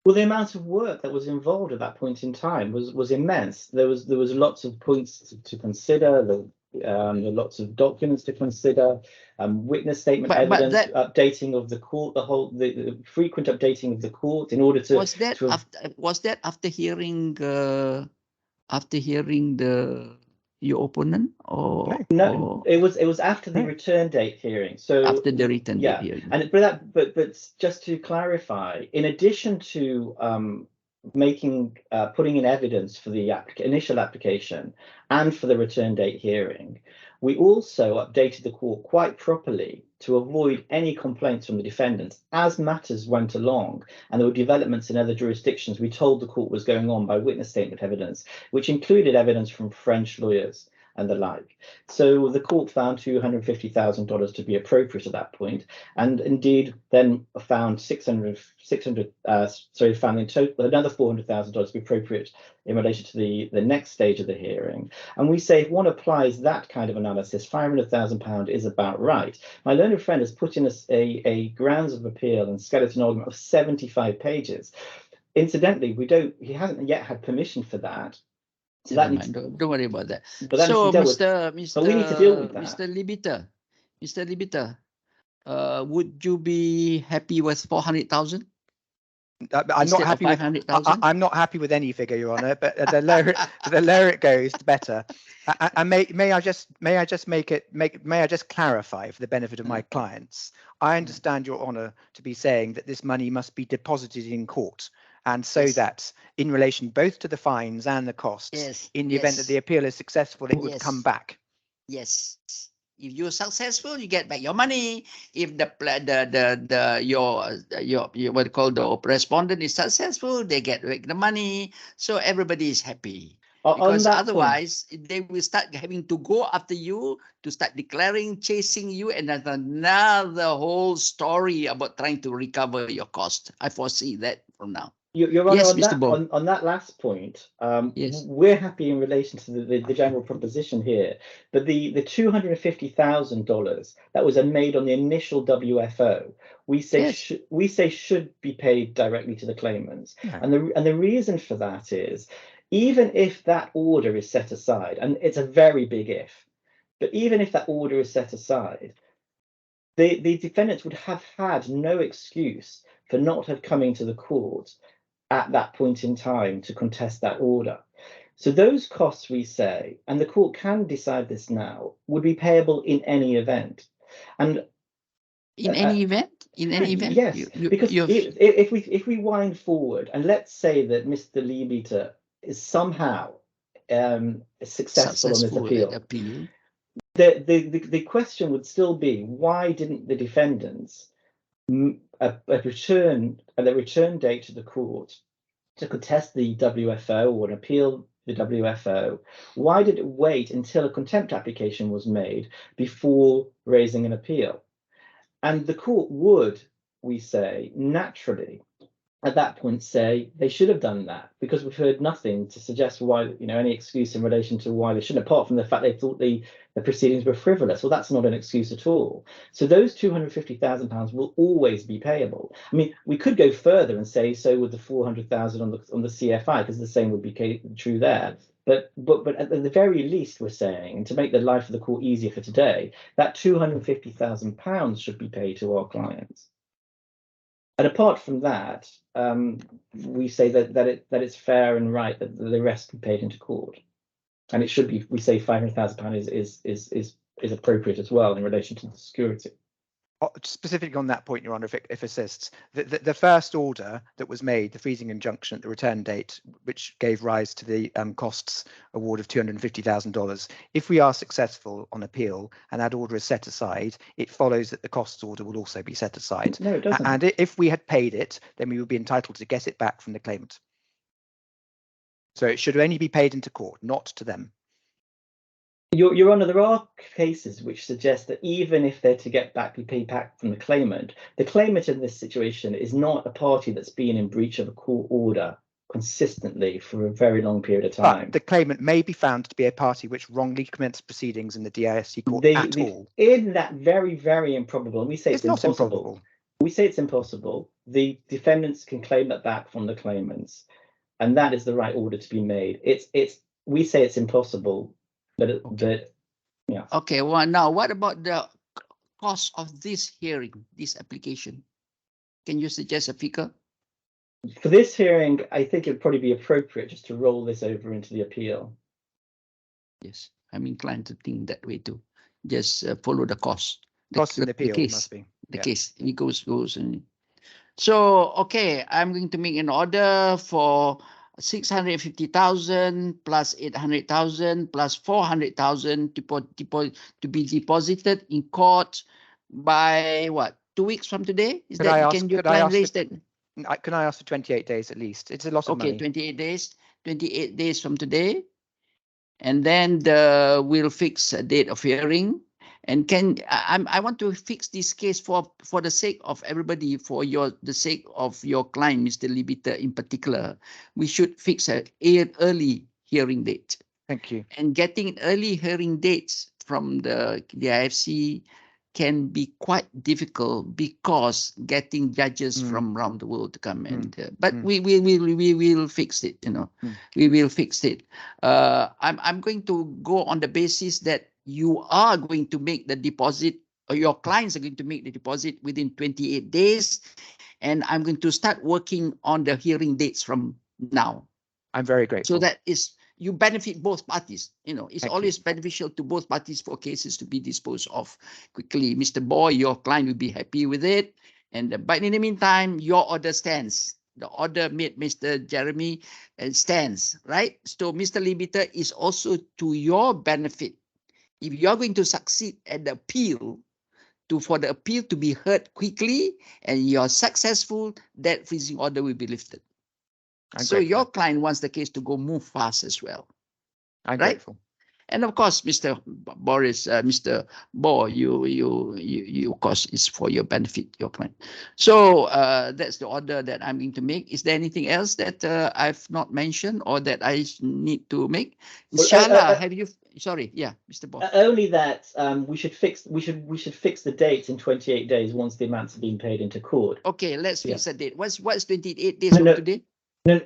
Well, the amount of work that was involved at that point in time was immense. There was lots of points to consider. There were lots of documents to consider. Witness statement evidence, updating of the court, the frequent updating of the court in order to. Was that after hearing your opponent, or no? It was after the return date hearing. So after the return date hearing. And but just to clarify, in addition to putting in evidence for the initial application and for the return date hearing, we also updated the court quite properly to avoid any complaints from the defendants as matters went along and there were developments in other jurisdictions. We told the court was going on by witness statement evidence, which included evidence from French lawyers and the like. So the court found $250,000 to be appropriate at that point, and indeed then found found in total another $400,000 to be appropriate in relation to the next stage of the hearing. And we say if one applies that kind of analysis, £500,000 is about right. My learned friend has put in a grounds of appeal and skeleton argument of 75 pages. Incidentally, he hasn't yet had permission for that. So don't worry about that. So, Mr. we need to deal with that. Mr. Libita, would you be happy with 400,000? I'm not happy with 500,000. I'm not happy with any figure, Your Honour, but the lower it goes, the better. And may I just clarify for the benefit of my clients? I understand, Your Honour, to be saying that this money must be deposited in court. And so that in relation both to the fines and the costs, in the event that the appeal is successful, it would come back. Yes. If you're successful, you get back your money. If the respondent is successful, they get back the money. So everybody is happy. Because otherwise, they will start having to go after you to start declaring, chasing you, and that's another whole story about trying to recover your cost. I foresee that from now. Your Honour, Yes, on Mr. that Bo. on that last point, Yes. we're happy in relation to the general proposition here, but the $250,000 that was made on the initial WFO, we say Yes. should be paid directly to the claimants, No. and the reason for that is, even if that order is set aside, and it's a very big if, but even if that order is set aside, the defendants would have had no excuse for not have coming to the court at that point in time to contest that order. So those costs, we say, and the court can decide this now, would be payable in any event. And In any event? In any event? yes, because if we wind forward and let's say that Mr. Liebiter is somehow successful on this successful appeal, the question would still be, why didn't the defendants return at the return date to the court to contest the WFO or appeal the WFO? Why did it wait until a contempt application was made before raising an appeal? And the court would, we say, naturally at that point say they should have done that, because we've heard nothing to suggest why, any excuse in relation to why they shouldn't, apart from the fact they thought the proceedings were frivolous. Well, that's not an excuse at all. So those £250,000 will always be payable. I mean, we could go further and say so with the 400,000 on the CFI, because the same would be true there. But at the very least, we're saying, and to make the life of the court easier for today, that £250,000 should be paid to our clients. And apart from that, we say that it's fair and right that the rest be paid into court, and it should be. We say £500,000 is appropriate as well in relation to the security. Specifically on that point, Your Honour, if assists, the first order that was made, the freezing injunction at the return date, which gave rise to the costs award of $250,000, if we are successful on appeal and that order is set aside, it follows that the costs order will also be set aside. No, it doesn't. And if we had paid it, then we would be entitled to get it back from the claimant. So it should only be paid into court, not to them. Your Honour, there are cases which suggest that even if they're to be paid back from the claimant in this situation is not a party that's been in breach of a court order consistently for a very long period of time. But the claimant may be found to be a party which wrongly commenced proceedings in the DISC court all. In that very, very improbable, and we say it's not impossible. Improbable. We say it's impossible. The defendants can claim that back from the claimants, and that is the right order to be made. We say it's impossible. But yeah. Okay. Well, now what about the cost of this hearing, this application? Can you suggest a figure? For this hearing, I think it'd probably be appropriate just to roll this over into the appeal. Yes, I'm inclined to think that way too. Just follow the cost. Cost in the appeal case, must be. The case. It goes and so okay. I'm going to make an order for 650,000 plus 800,000 plus 400,000 to be deposited in court by what? 2 weeks from today? Is that? Can you raise that? Can I ask for 28 days at least? It's a lot of money. Okay, 28 days. 28 days from today, and then we'll fix a date of hearing. And I want to fix this case for the sake of everybody, for the sake of your client, Mr. Liebiter in particular. We should fix an early hearing date. Thank you. And getting early hearing dates from the IFC can be quite difficult because getting judges from around the world to come and but we will fix it. We will fix it. I'm going to go on the basis that you are going to make the deposit, or your clients are going to make the deposit within 28 days, and I'm going to start working on the hearing dates from now. I'm very grateful. So that is, you benefit both parties. It's always beneficial to both parties for cases to be disposed of quickly. Mr. Boy, your client will be happy with it. But in the meantime, your order stands. The order made Mr. Jeremy stands, right? So Mr. Liebiter is also to your benefit. If you're going to succeed at the appeal, for the appeal to be heard quickly, and you're successful, that freezing order will be lifted. So your client wants the case to move fast as well. I'm grateful. And of course, Mr. Boris, Mr. Bo, you, of course, is for your benefit, your client. So that's the order that I'm going to make. Is there anything else that I've not mentioned or that I need to make? Well, Inshallah, have you? Sorry, yeah, Mr. Bo. only that we should fix the dates in 28 days once the amounts have been paid into court. Okay, let's fix Yeah. a date. What's 28 days from No, today? no,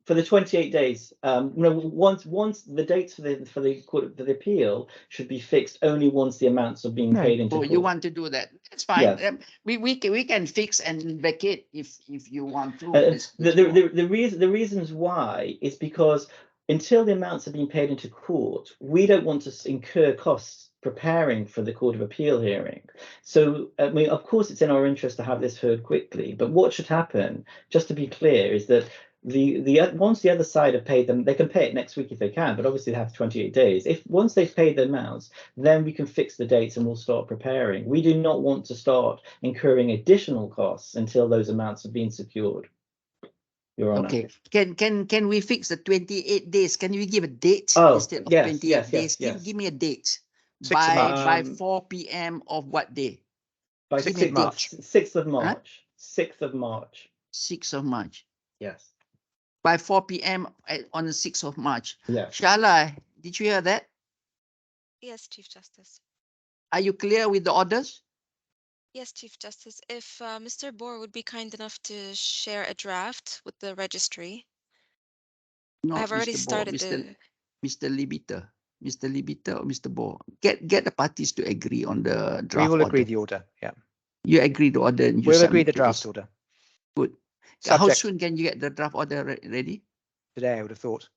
for the 28 days. No, once the dates for the appeal should be fixed only once the amounts are being No. paid into Oh, court. you want to do that? That's fine. Yeah. We can fix and vacate if you want to. The reasons why is because until the amounts have been paid into court, we don't want to incur costs preparing for the Court of Appeal hearing. So, I mean, of course, it's in our interest to have this heard quickly. But what should happen, just to be clear, is that once the other side have paid them, they can pay it next week if they can. But obviously, they have 28 days. If once they've paid the amounts, then we can fix the dates and we'll start preparing. We do not want to start incurring additional costs until those amounts have been secured. Your Honor. Okay. Can we fix the 28 days? Can we give a date instead of yes, 28 yes, days? yes. Give me a date. 6th of March. By 4 p.m. of what day? By 6th of March. 6th of March. 6th of March. 6th of March. Yes. By 4 p.m. on the 6th of March. Yes. Shala, did you hear that? Yes, Chief Justice. Are you clear with the orders? Yes, Chief Justice. If Mr. Boer would be kind enough to share a draft with the registry. Not I've already Mr. Bo, started the. Mr. Libiter. Mr. Libiter or Mr. Bo. Get the parties to agree on the draft We will order. agree the order. Yeah. You agree the order. And you We'll agree submit the to draft us. order. Good. How Subject soon can you get the draft order ready? today, I would have thought.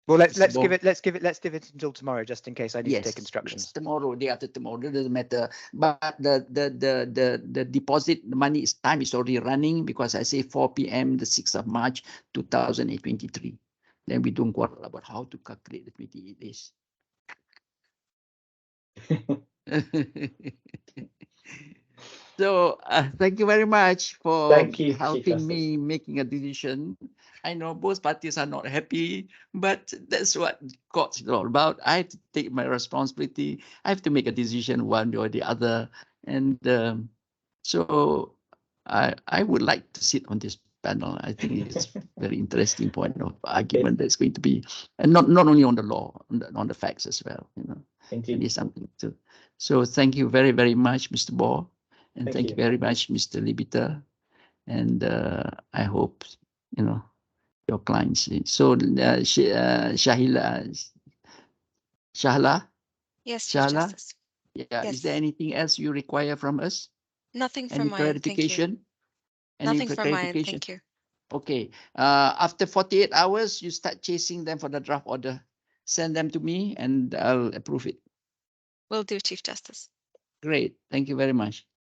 Well, let's Mr. give Bo? it until tomorrow, just in case I need to take instructions. Yes, tomorrow, day after tomorrow, doesn't matter. But the deposit, the money time is already running because I say 4 p.m. the 6th of March 2023. Then we don't quarrel about how to calculate the 28 days. So thank you very much for Thank you, Chief helping Justice. me making a decision. I know both parties are not happy, but that's what courts is all about. I have to take my responsibility. I have to make a decision one way or the other. And so I would like to sit on this panel. I think it's very interesting point of argument that's going to be, and not only on the law, on the facts as well. You know, Indeed. it is something to. So thank you very, very much, Mr. Bo. And thank you very much, Mr. Libiter. And I hope, you know, your clients. So Shahila, Shahla? Yes, Chief Shahla? Justice. Yeah. Yes. Is there anything else you require from us? Nothing from Any my end, thank you. clarification? Any Nothing from my end, clarification? thank you. Okay. After 48 hours, you start chasing them for the draft order. Send them to me and I'll approve it. Will do, Chief Justice. Great. Thank you very much.